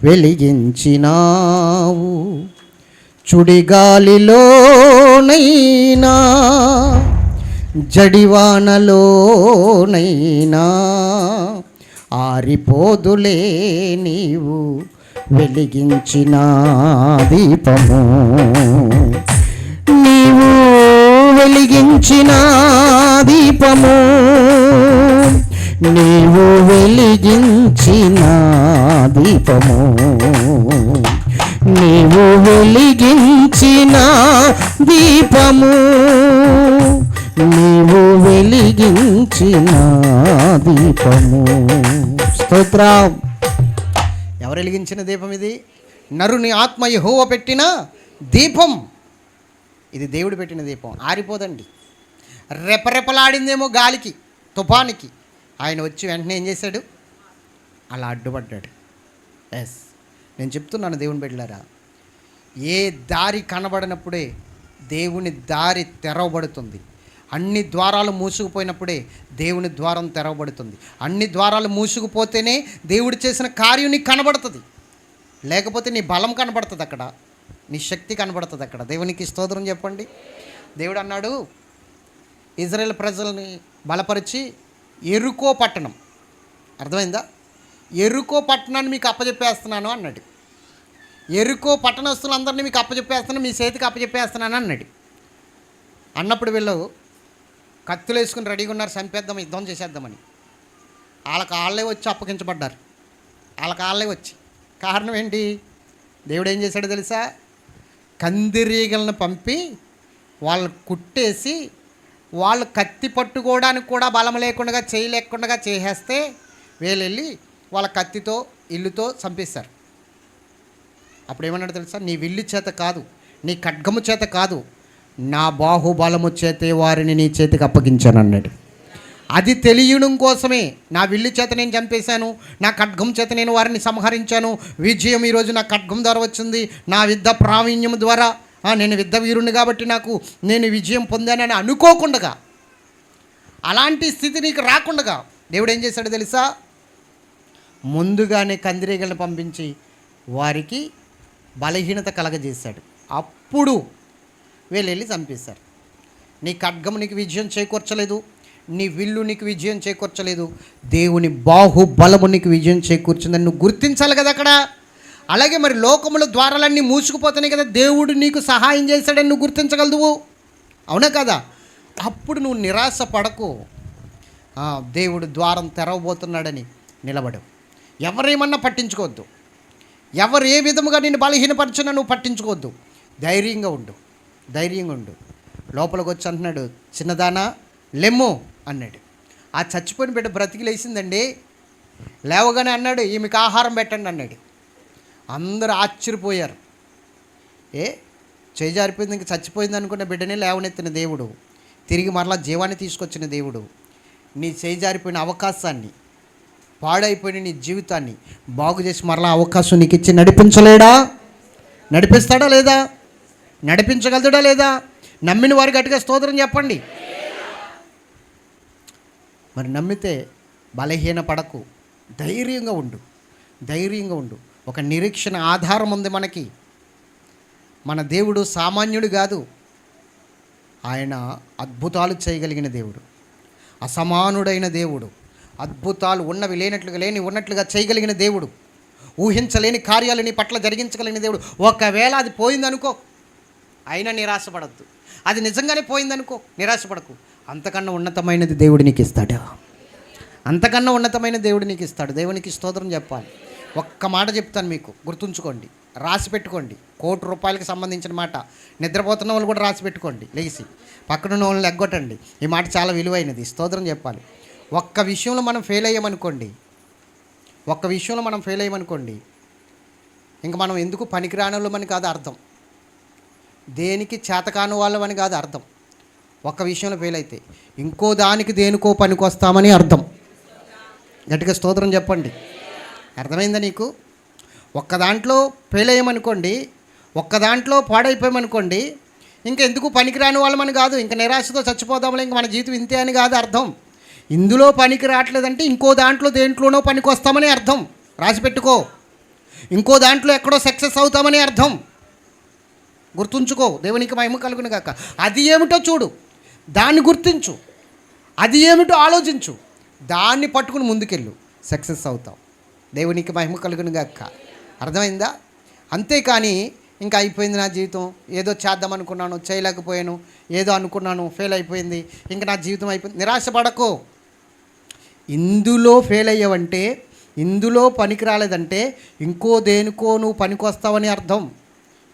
[SPEAKER 1] వెలిగించినావు, చుడిగాలిలోనైనా జడివానలోనైనా ఆరిపోదులే నీవు వెలిగించిన దీపము. నీవు వెలిగించిన దీపము, నీవు వెలిగించిన దీపము, నీవు వెలిగించిన దీపము, నీవు వెలిగించిన దీపము. స్తోత్రం. ఎవరు వెలిగించిన దీపం ఇది? నరుని ఆత్మ యెహోవా పెట్టిన దీపం. ఇది దేవుడు పెట్టిన దీపం. ఆరిపోదండి. రెపరెపలాడిందేమో గాలికి, తుఫానికి. ఆయన వచ్చి వెంటనే ఏం చేశాడు? అలా అడ్డుపడ్డాడు. ఎస్, నేను చెప్తున్నాను దేవుని బిడ్డలారా, ఏ దారి కనబడినప్పుడే దేవుని దారి తెరవబడుతుంది. అన్ని ద్వారాలు మూసుకుపోయినప్పుడే దేవుని ద్వారం తెరవబడుతుంది. అన్ని ద్వారాలు మూసుకుపోతేనే దేవుడు చేసిన కార్యం నీకు కనబడుతుంది. లేకపోతే నీ బలం కనబడుతుంది అక్కడ, నీ శక్తి కనబడుతుంది అక్కడ. దేవునికి స్తోత్రం చెప్పండి. దేవుడు అన్నాడు, ఇజ్రాయేల్ ప్రజల్ని బలపరిచి ఎరుకో పట్టణం, అర్థమైందా? ఎరుకో పట్టణాన్ని మీకు అప్పచెప్పేస్తున్నాను అన్నాడు. ఎరుకో పట్టణస్తులందరినీ మీకు అప్పచెప్పేస్తున్నాను, మీ చేతికి అప్పచెప్పేస్తున్నాను అన్నాడు. అన్నప్పుడు వీళ్ళు కత్తులు వేసుకుని రెడీగా ఉన్నారు, చంపేద్దాం, యుద్ధం చేసేద్దామని. వాళ్ళకి వాళ్ళే వచ్చి అప్పగించబడ్డారు. వాళ్ళకి వాళ్ళే వచ్చి. కారణం ఏంటి? దేవుడు ఏం చేశాడో తెలుసా? కందిరీగలను పంపి వాళ్ళని కుట్టేసి వాళ్ళు కత్తి పట్టుకోవడానికి కూడా బలం లేకుండా, చేయలేకుండా చేసేస్తే వీళ్ళు వెళ్ళి వాళ్ళ కత్తితో ఇల్లుతో చంపేశారు. అప్పుడు ఏమన్నాడు తెలుసా? నీ విల్లు చేత కాదు, నీ ఖడ్గము చేత కాదు, నా బాహుబలము చేతే వారిని నీ చేతికి అప్పగించాను అన్నాడు. అది తెలియడం కోసమే నా విల్లు చేత నేను చంపేశాను, నా ఖడ్గం చేత నేను వారిని సంహరించాను, విజయం ఈరోజు నా ఖడ్గం ద్వారా వచ్చింది, నా యుద్ధ ప్రావీణ్యం ద్వారా, నేను యుద్ధ వీరుని కాబట్టి నేను విజయం పొందానని అనుకోకుండా, అలాంటి స్థితి నీకు రాకుండా దేవుడు ఏం చేశాడో తెలుసా? ముందుగానే కందిరీగలను పంపించి వారికి బలహీనత కలగజేశాడు. అప్పుడు వీళ్ళు వెళ్ళి చంపేశారు. నీ ఖడ్గము నీకు విజయం చేకూర్చలేదు, నీ విల్లు నీకు విజయం చేకూర్చలేదు, దేవుని బాహుబలము నీకు విజయం చేకూర్చిందని నువ్వు గుర్తించాలి కదా అక్కడ. అలాగే మరి లోకముల ద్వారాలన్నీ మూసుకుపోతున్నాయి కదా, దేవుడు నీకు సహాయం చేశాడని నువ్వు గుర్తించగలదువు, అవునా కదా? అప్పుడు నువ్వు నిరాశ పడకు. దేవుడు ద్వారం తెరవబోతున్నాడని నిలబడు. ఎవరేమన్నా పట్టించుకోవద్దు, ఎవరు ఏ విధముగా నిన్ను బలహీనపరిచినా నువ్వు పట్టించుకోవద్దు. ధైర్యంగా ఉండు, ధైర్యంగా ఉండు. లోపలికి వచ్చి అంటున్నాడు, చిన్నదానా లెమ్ము అన్నాడు. ఆ చచ్చిపోయిన బిడ్డ బ్రతికి లేచిందండి. లేవగానే అన్నాడు, ఈమెకి ఆహారం పెట్టండి అన్నాడు. అందరూ ఆశ్చర్యపోయారు. చేజారిపోయింది, ఇంక చచ్చిపోయింది అనుకున్న బిడ్డనే లేవనెత్తిన దేవుడు, తిరిగి మరలా జీవాన్ని తీసుకొచ్చిన దేవుడు, నీ చేజారిపోయిన అవకాశాన్ని, పాడైపోయిన నీ జీవితాన్ని బాగు చేసి మరలా అవకాశం నీకు ఇచ్చి నడిపించలేడా? నడిపిస్తాడా లేదా? నడిపించగలదుడా లేదా? నమ్మిన వారు గట్టిగా స్తోత్రం చెప్పండి. మరి నమ్మితే బలహీన పడకు, ధైర్యంగా ఉండు, ధైర్యంగా ఉండు. ఒక నిరీక్షణ ఆధారం ఉంది మనకి. మన దేవుడు సామాన్యుడు కాదు, ఆయన అద్భుతాలు చేయగలిగిన దేవుడు, అసమానుడైన దేవుడు, అద్భుతాలు ఉన్నవి లేనట్లుగా లేని ఉన్నట్లుగా చేయగలిగిన దేవుడు, ఊహించలేని కార్యాలు నీ పట్ల జరిగించగలిగిన దేవుడు. ఒకవేళ అది పోయిందనుకో, అయినా నిరాశపడద్దు. అది నిజంగానే పోయిందనుకో, నిరాశపడకు. అంతకన్నా ఉన్నతమైనది దేవుడు నీకు ఇస్తాడు, అంతకన్నా ఉన్నతమైన దేవుడు నీకు ఇస్తాడు. దేవునికి స్తోత్రం చెప్పాలి. ఒక్క మాట చెప్తాను మీకు, గుర్తుంచుకోండి, రాసి పెట్టుకోండి. ₹1,00,00,000 సంబంధించిన మాట. నిద్రపోతున్న వాళ్ళు కూడా రాసి పెట్టుకోండి. లేచి పక్కనున్న వాళ్ళని ఎగ్గొట్టండి. ఈ మాట చాలా విలువైనది. స్తోత్రం చెప్పాలి. ఒక్క విషయంలో మనం ఫెయిల్ అయ్యామనుకోండి, ఇంక మనం ఎందుకు పనికిరానోళ్ళమని కాదు అర్థం, దేనికి చేతకాని వాళ్ళమని కాదు అర్థం. ఒక్క విషయంలో ఫెయిల్ అయితే ఇంకో దానికి దేనికో పనికొస్తామని అర్థం. గట్టిగా స్తోత్రం చెప్పండి. అర్థమైందా నీకు? ఒక్క దాంట్లో ఫెయిల్ అయ్యామనుకోండి, ఒక్క దాంట్లో పాడైపోయామనుకోండి, ఇంకెందుకు పనికిరాని వాళ్ళమని కాదు, ఇంక నిరాశతో చచ్చిపోదాంలే, ఇంక మన జీవితం ఇంతే అని కాదు అర్థం. ఇందులో పనికి రావట్లేదంటే ఇంకో దాంట్లో దేంట్లోనో పనికి వస్తామని అర్థం. రాసి పెట్టుకో. ఇంకో దాంట్లో ఎక్కడో సక్సెస్ అవుతామని అర్థం. గుర్తుంచుకో. దేవునికి మహిమ కలుగును గాక. అది ఏమిటో చూడు, దాన్ని గుర్తించు, అది ఏమిటో ఆలోచించు, దాన్ని పట్టుకుని ముందుకెళ్ళు, సక్సెస్ అవుతావు. దేవునికి మహిమ కలుగును గాక. అర్థమైందా? అంతేకాని ఇంకా అయిపోయింది నా జీవితం, ఏదో చేద్దాం అనుకున్నాను, చేయలేకపోయాను, ఏదో అనుకున్నాను, ఫెయిల్ అయిపోయింది, ఇంకా నా జీవితం అయిపోయింది, నిరాశపడకు. ఇందులో ఫెయిల్ అయ్యావంటే, ఇందులో పనికి రాలేదంటే ఇంకో దేనికో నువ్వు పనికి వస్తావని అర్థం.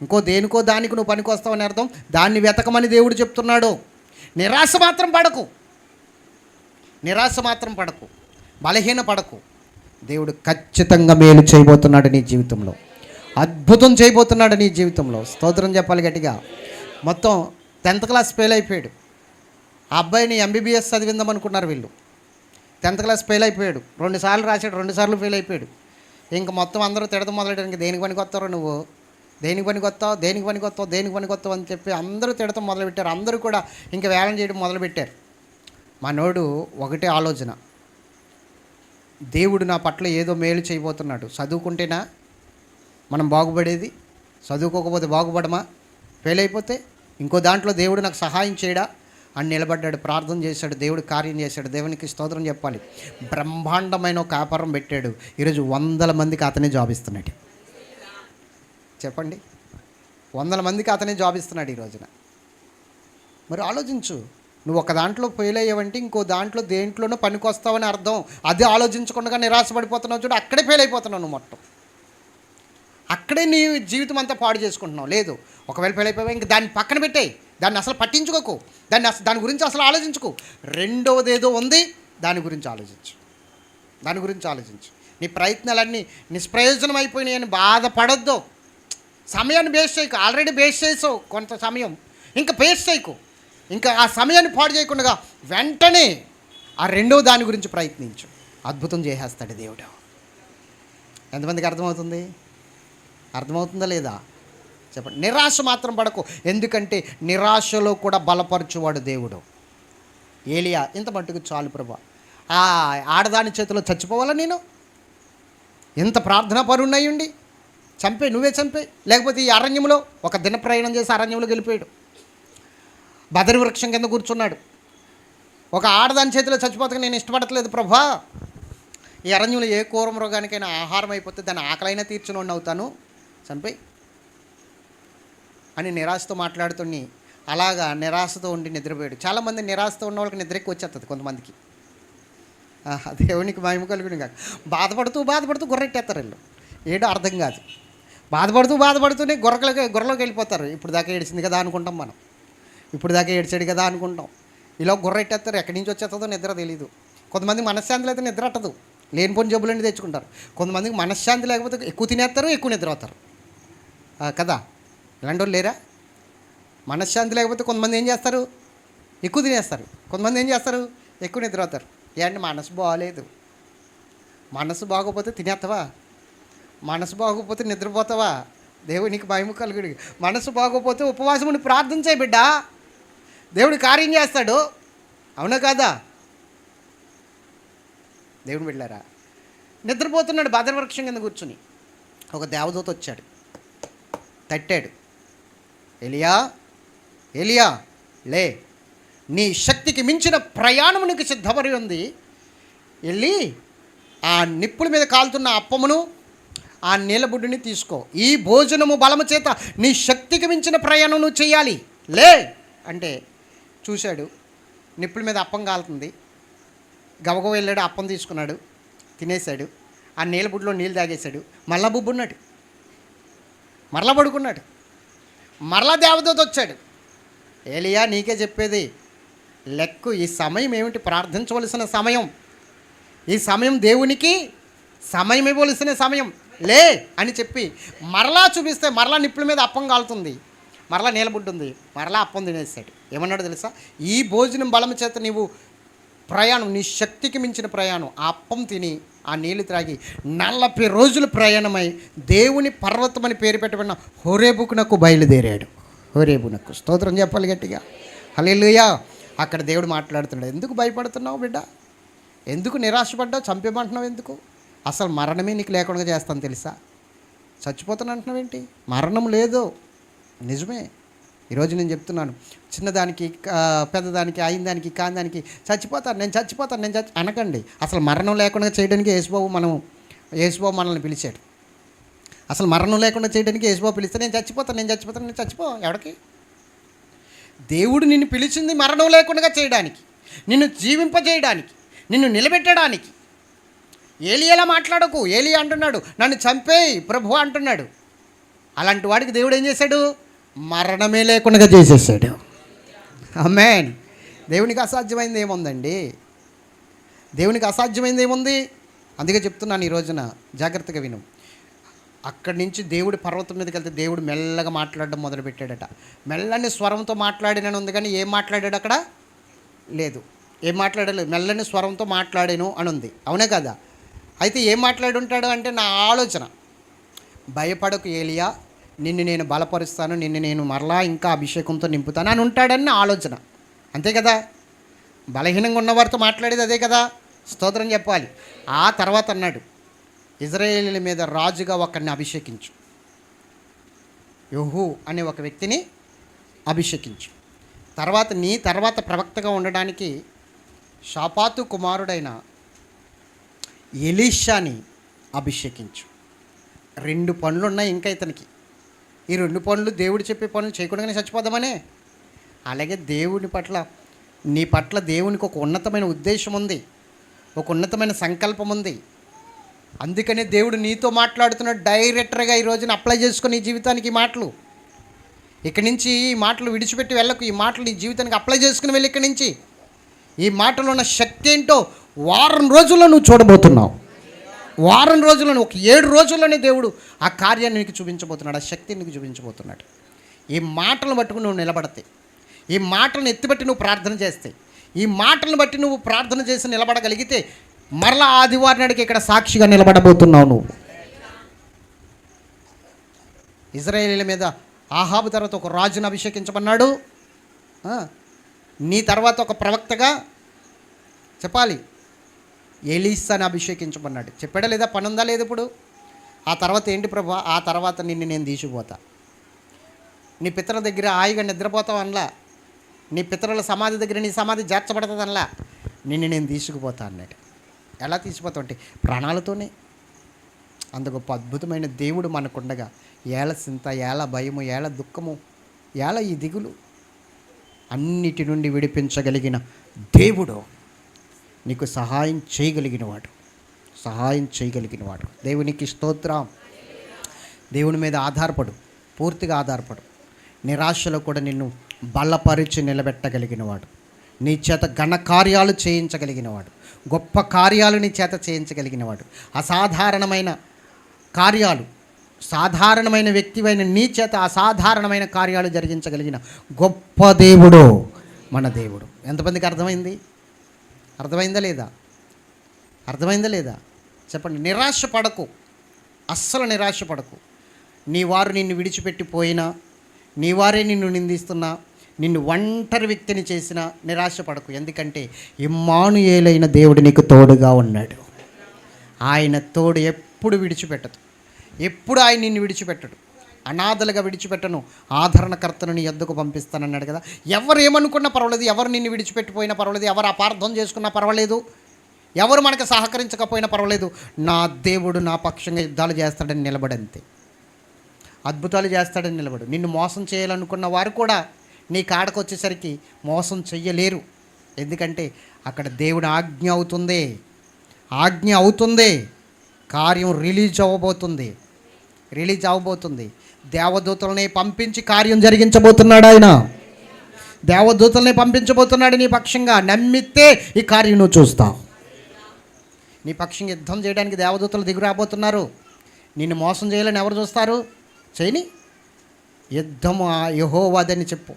[SPEAKER 1] ఇంకో దేనికో దానికి నువ్వు పనికి వస్తావని అర్థం. దాన్ని వెతకమని దేవుడు చెప్తున్నాడు. నిరాశ మాత్రం పడకు, బలహీన పడకు. దేవుడు ఖచ్చితంగా మేలు చేయబోతున్నాడు నీ జీవితంలో, అద్భుతం చేయబోతున్నాడు నీ జీవితంలో. స్తోత్రం చెప్పాలి గట్టిగా. మొత్తం 10th క్లాస్ ఫెయిల్ అయిపోయాడు. ఆ అబ్బాయిని MBBS చదివిందాం అనుకున్నారు వీళ్ళు. 10th క్లాస్ ఫెయిల్ అయిపోయాడు. 2 సార్లు రాశాడు, 2 సార్లు ఫెయిల్ అయిపోయాడు. ఇంక మొత్తం అందరూ తిడతం మొదలెట్టారు. ఇంక దేనికి పనికి వస్తారో నువ్వు, దేనికి పనికి వస్తావు అని చెప్పి అందరూ తిడతం మొదలుపెట్టారు. అందరూ కూడా ఇంక వేలం చేయడం మొదలుపెట్టారు. మనోడు ఒకటే ఆలోచన, దేవుడు నా పట్ల ఏదో మేలు చేయబోతున్నాడు. చదువుకుంటేనా మనం బాగుపడేది, చదువుకోకపోతే బాగుపడమా, ఫెయిల్ అయిపోతే ఇంకో దాంట్లో దేవుడు నాకు సహాయం చేయడా అని నిలబడ్డాడు, ప్రార్థన చేశాడు, దేవుడు కార్యం చేశాడు. దేవునికి స్తోత్రం చెప్పాలి. బ్రహ్మాండమైన ఒక వ్యాపారం పెట్టాడు. ఈరోజు 100 మందికి అతనే జాబ్ ఇస్తున్నాడు. చెప్పండి, 100 మందికి అతనే జాబ్ ఇస్తున్నాడు ఈ రోజున. మరి ఆలోచించు, నువ్వు ఒక దాంట్లో ఫెయిల్ అయ్యావంటే ఇంకో దాంట్లో దేంట్లోనో పనికొస్తావని అర్థం. అది ఆలోచించకుండా నిరాశపడిపోతున్నావు చూడు, అక్కడే ఫెయిల్ అయిపోతున్నావు నువ్వు. మొత్తం అక్కడే నీ జీవితం అంతా పాడు చేసుకుంటున్నావు. లేదు, ఒకవేళ ఫెయిల్ అయిపోయావు ఇంక దాన్ని పక్కన పెట్టేయి, దాన్ని అసలు పట్టించుకోకు, దాని గురించి అసలు ఆలోచించుకో. రెండవది ఏదో ఉంది, దాని గురించి ఆలోచించు. నీ ప్రయత్నాలన్నీ నిష్ప్రయోజనం అయిపోయినాయని బాధపడొద్దు. సమయాన్ని వేస్ట్ చేయకు. ఆల్రెడీ వేస్ట్ చేసావు కొంత సమయం, ఇంకా వేస్ట్ చేయకు. ఇంకా ఆ సమయాన్ని పాడు చేయకుండా వెంటనే ఆ రెండవ దాని గురించి ప్రయత్నించు. అద్భుతం చేసేస్తాడు దేవుడు. ఎంతమందికి అర్థమవుతుందా లేదా చెప్పండి. నిరాశ మాత్రం పడకు, ఎందుకంటే నిరాశలో కూడా బలపరచువాడు దేవుడు. ఏలియా, ఇంత మట్టుకు చాలు ప్రభా, ఆ ఆడదాని చేతిలో చచ్చిపోవాలా నేను? ఎంత ప్రార్థనా పరుణ్ణయ్యుండి నువ్వే చంపే, లేకపోతే ఈ అరణ్యంలో ఒక దిన ప్రయాణం చేసి అరణ్యంలోకి వెళ్ళిపోయాడు. బదరి వృక్షం కింద కూర్చున్నాడు. ఒక ఆడదాని చేతిలో చచ్చిపోతే నేను ఇష్టపడట్లేదు ప్రభా, ఈ అరణ్యంలో ఏ కూర మృగానికైనా ఆహారం అయిపోతే దాని ఆకలైనా తీర్చునోడిని అవుతాను, చంపే అని నిరాశతో మాట్లాడుతుని అలాగా నిరాశతో ఉండి నిద్రపోయాడు. చాలామంది నిరాశతో ఉన్న వాళ్ళకి నిద్ర ఎక్కువ వచ్చేస్తుంది కొంతమందికి. దేవునికి మహిమ కలుగును కాక. బాధపడుతూ గుర్రెట్టేస్తారు వీళ్ళు, ఏడో అర్థం కాదు. బాధపడుతూనే గొర్రెలోకి వెళ్ళిపోతారు. ఇప్పుడు దాకా ఏడిచింది కదా అనుకుంటాం మనం, ఇప్పుడు దాకా ఏడ్చాడు కదా అనుకుంటాం. ఇలా గుర్రెట్టేస్తారు. ఎక్కడి నుంచి వచ్చేస్తుందో నిద్ర తెలీదు. కొంతమంది మనశ్శాంతి అయితే నిద్ర అట్టదు, లేనిపోని జబ్బులన్నీ తెచ్చుకుంటారు. కొంతమందికి మనశ్శాంతి లేకపోతే ఎక్కువ తినేస్తారు, ఎక్కువ నిద్ర అవుతారు కదా. ఇలాంటి వాళ్ళు లేరా? మనశ్శాంతి లేకపోతే కొంతమంది ఏం చేస్తారు, ఎక్కువ తినేస్తారు. కొంతమంది ఏం చేస్తారు, ఎక్కువ నిద్ర అవుతారు. ఏంటి మనసు బాగోలేదు, మనసు బాగోపోతే తినేస్తావా, మనసు బాగోపోతే నిద్రపోతావా? దేవునికి మహిమ కలుగుడు. మనసు బాగోపోతే ఉపవాసం ఉండి ప్రార్థన చేయి బిడ్డ, దేవుడు కార్యం చేస్తాడు. అవునా కాదా? దేవుని బిడ్డలారా, నిద్రపోతున్నాడు బదరి వృక్షం కింద కూర్చుని. ఒక దేవదూత వచ్చాడు, తట్టాడు. ఏలియా లే, నీ శక్తికి మించిన ప్రయాణం నీకు సిద్ధపడి ఉంది. వెళ్ళి ఆ నిప్పుల మీద కాలుతున్న అప్పమును ఆ నీలబుడ్డిని తీసుకో. ఈ భోజనము బలము చేత నీ శక్తికి మించిన ప్రయాణం నువ్వు చేయాలి, లే అంటే చూశాడు. నిప్పుల మీద అప్పం కాలుతుంది. గబగబ వెళ్ళాడు, అప్పం తీసుకున్నాడు, తినేశాడు. ఆ నీళ్ళ బుడ్లో నీళ్ళు తాగేశాడు, మరలా బుబ్బున్నాడు, మరలా పడుకున్నాడు. మరలా దేవదూత వచ్చాడు, ఏలియా నీకే చెప్పేది లెక్కు, ఈ సమయం ఏమిటి? ప్రార్థించవలసిన సమయం, ఈ సమయం దేవునికి సమయం ఇవ్వవలసిన సమయం, లే అని చెప్పి మరలా చూపిస్తే మరలా నిప్పుల మీద అప్పం కాలుతుంది, మరలా నీలబుడ్డు ఉంది, మరలా అప్పం తినేసాడు. ఏమన్నాడు తెలుసా? ఈ భోజనం బలం చేత నీవు ప్రయాణం, నీ శక్తికి మించిన ప్రయాణం, ఆ అప్పం తిని ఆ నీళ్లు త్రాగి 40 రోజులు ప్రయాణమై దేవుని పర్వతం అని పేరు పెట్టబడిన హోరేబుకునకు బయలుదేరాడు. హోరేబునకు స్తోత్రం చెప్పాలి గట్టిగా, హల్లెలూయా. అక్కడ దేవుడు మాట్లాడుతున్నాడు, ఎందుకు భయపడుతున్నావు బిడ్డ? ఎందుకు నిరాశపడ్డావు? చంపేమంటున్నావు ఎందుకు? అసలు మరణమే నీకు లేకుండా చేస్తాను తెలుసా? చచ్చిపోతాను అంటున్నావు ఏంటి? మరణం లేదు, నిజమే. ఈరోజు నేను చెప్తున్నాను, చిన్నదానికి పెద్దదానికి అయిన దానికి కాని దానికి చచ్చిపోతాను నేను అనకండి. అసలు మరణం లేకుండా చేయడానికి యేసుబాబు మనల్ని పిలిచాడు. అసలు మరణం లేకుండా చేయడానికి యేసుబాబు పిలిస్తే నేను చచ్చిపో. ఎవరికి? దేవుడు నిన్ను పిలిచింది మరణం లేకుండా చేయడానికి, నిన్ను జీవింపజేయడానికి, నిన్ను నిలబెట్టడానికి. ఏలియాలా మాట్లాడకు. ఏలియా అంటున్నాడు నన్ను చంపేయి ప్రభు అంటున్నాడు. అలాంటి వాడికి దేవుడు ఏం చేశాడు? మరణమే లేకుండా చేసేసాడు. ఆమేన్. దేవునికి అసాధ్యమైంది ఏముందండి? దేవునికి అసాధ్యమైంది ఏముంది? అందుకే చెప్తున్నాను ఈ రోజున, జాగ్రత్తగా విను. అక్కడి నుంచి దేవుడు పర్వతం మీదకి వెళ్తే దేవుడు మెల్లగా మాట్లాడడం మొదలుపెట్టాడట. మెల్లని స్వరంతో మాట్లాడినని ఉంది, కానీ ఏం మాట్లాడాడు అక్కడ? లేదు, ఏం మాట్లాడలేదు. మెల్లని స్వరంతో మాట్లాడాను అని ఉంది, అవునే కదా? అయితే ఏం మాట్లాడి ఉంటాడు అంటే, నా ఆలోచన, భయపడకు ఏలియా, నిన్ను నేను బలపరుస్తాను, నిన్ను నేను మరలా ఇంకా అభిషేకంతో నింపుతాను అని ఉంటాడని నా ఆలోచన, అంతే కదా? బలహీనంగా ఉన్నవారితో మాట్లాడేది అదే కదా, స్తోత్రం చెప్పాలి. ఆ తర్వాత అన్నాడు, ఇజ్రాయేలీల మీద రాజుగా ఒకరిని అభిషేకించు, యెహూ అనే ఒక వ్యక్తిని అభిషేకించు. నీ తర్వాత ప్రవక్తగా ఉండడానికి షాపాతు కుమారుడైన ఎలీషాని అభిషేకించు. 2 పనులు ఉన్నాయి ఇంకా ఇతనికి. ఈ 2 పనులు, దేవుడు చెప్పే పనులు చేయకుండానే చచ్చిపోదామనే. అలాగే దేవుని పట్ల, నీ పట్ల దేవునికి ఒక ఉన్నతమైన ఉద్దేశం ఉంది, ఒక ఉన్నతమైన సంకల్పం ఉంది. అందుకనే దేవుడు నీతో మాట్లాడుతున్నాడు డైరెక్టర్గా. ఈ రోజున అప్లై చేసుకుని నీ జీవితానికి ఈ మాటలు, ఇక్కడి నుంచి ఈ మాటలు విడిచిపెట్టి వెళ్ళకు. ఈ మాటలు నీ జీవితానికి అప్లై చేసుకుని వెళ్ళి ఇక్కడి నుంచి ఈ మాటలో ఉన్న శక్తి ఏంటో వారం రోజుల్లో నువ్వు చూడబోతున్నావు. వారం రోజుల్లోనే, ఒక 7 రోజుల్లోనే దేవుడు ఆ కార్యాన్ని నీకు చూపించబోతున్నాడు, ఆ శక్తిని నీకు చూపించబోతున్నాడు. ఈ మాటలను బట్టి నువ్వు నిలబడితే, ఈ మాటలను ఎత్తిబట్టి నువ్వు ప్రార్థన చేస్తే, ఈ మాటలను బట్టి నువ్వు ప్రార్థన చేసి నిలబడగలిగితే మరలా ఆదివారం నాటికి ఇక్కడ సాక్షిగా నిలబడబోతున్నావు నువ్వు. ఇజ్రాయేలీల మీద ఆహాబు తర్వాత ఒక రాజును అభిషేకించమన్నాడు. నీ తర్వాత ఒక ప్రవక్తగా చెప్పాలి, ఎలీసాని అభిషేకించమన్నాడు. చెప్పాడా లేదా? పని ఉందా లేదు ఇప్పుడు? ఆ తర్వాత ఏంటి ప్రభా? ఆ తర్వాత నిన్ను నేను తీసుకుపోతా, నీ పితరుల దగ్గర హాయిగా నిద్రపోతావు అనలా, నీ పితరుల సమాధి దగ్గర నీ సమాధి చేర్చబడుతుంది అనలా, నిన్ను నేను తీసుకుపోతా అన్నాడు. ఎలా తీసుకుపోతావు అంటే ప్రాణాలతోనే. అంత గొప్ప అద్భుతమైన దేవుడు మనకుండగా ఏళ చింత, ఏళ భయము, ఏళ దుఃఖము, ఏళ ఈ దిగులు అన్నిటి నుండి విడిపించగలిగిన దేవుడు, నీకు సహాయం చేయగలిగినవాడు. దేవునికి స్తోత్రం. దేవుని మీద ఆధారపడు, పూర్తిగా ఆధారపడు. నిరాశలో కూడా నిన్ను బలపరిచి నిలబెట్టగలిగినవాడు, నీ చేత ఘన కార్యాలు చేయించగలిగినవాడు, గొప్ప కార్యాలు నీ చేత చేయించగలిగినవాడు, అసాధారణమైన కార్యాలు, సాధారణమైన వ్యక్తివైన నీ చేత అసాధారణమైన కార్యాలు జరిగించగలిగిన గొప్ప దేవుడు మన దేవుడు. ఎంతమందికి అర్థమైంది? అర్థమైందా లేదా? చెప్పండి. నిరాశపడకు, అస్సలు నిరాశపడకు. నీ వారు నిన్ను విడిచిపెట్టిపోయినా, నీ వారే నిన్ను నిందిస్తున్నా, నిన్ను ఒంటరి వ్యక్తిని చేసినా నిరాశపడకు. ఎందుకంటే ఇమ్మానుయేలైన దేవుడు నీకు తోడుగా ఉన్నాడు. ఆయన తోడు ఎప్పుడు విడిచిపెట్టదు, ఎప్పుడు ఆయన నిన్ను విడిచిపెట్టడు. అనాథలుగా విడిచిపెట్టను, ఆదరణకర్తను నీ యొద్దకు పంపిస్తానన్నాడు కదా. ఎవరు ఏమనుకున్నా పర్వాలేదు, ఎవరు నిన్ను విడిచిపెట్టిపోయినా పర్వాలేదు, ఎవరు అపార్థం చేసుకున్నా పర్వాలేదు, ఎవరు మనకు సహకరించకపోయినా పర్వాలేదు, నా దేవుడు నా పక్షంగా యుద్ధాలు చేస్తాడని నిలబడంతే, అద్భుతాలు చేస్తాడని నిలబడు. నిన్ను మోసం చేయాలనుకున్న వారు కూడా నీ కాడకు వచ్చేసరికి మోసం చెయ్యలేరు. ఎందుకంటే అక్కడ దేవుడు ఆజ్ఞ అవుతుంది. కార్యం రిలీజ్ అవ్వబోతుంది. దేవదూతల్ని పంపించి కార్యం జరిగించబోతున్నాడు ఆయన. దేవదూతల్ని పంపించబోతున్నాడు నీ పక్షంగా. నమ్మితే ఈ కార్యం నువ్వు చూస్తావు. నీ పక్షంగా యుద్ధం చేయడానికి దేవదూతలు దిగు రాబోతున్నారు. నిన్ను మోసం చేయాలని ఎవరు చూస్తారు? చేయని. యుద్ధము యెహోవాదని చెప్పు.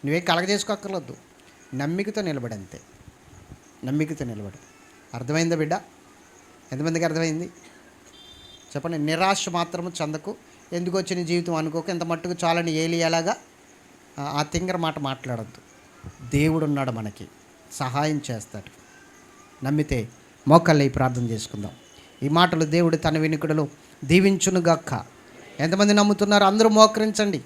[SPEAKER 1] నువ్వేం కలగజేసుకోక్కర్లేదు. నమ్మికతో నిలబడి, అంతే. నమ్మికతో నిలబడి. అర్థమైందా బిడ్డ? ఎంతమందికి అర్థమైంది చెప్పండి. నిరాశ మాత్రము చెందకు. ఎందుకు వచ్చిన జీవితం అనుకోక ఇంత మట్టుకు చాలని ఏలియాలాగా ఆ తింగర మాట మాట్లాడద్దు. దేవుడు ఉన్నాడు, మనకి సహాయం చేస్తాడు. నమ్మితే మోకాళ్ళై ప్రార్థన చేసుకుందాం. ఈ మాటలు దేవుడు తన వినికుడలో దీవించునుగాక. ఎంతమంది నమ్ముతున్నారు? అందరూ మోకరించండి.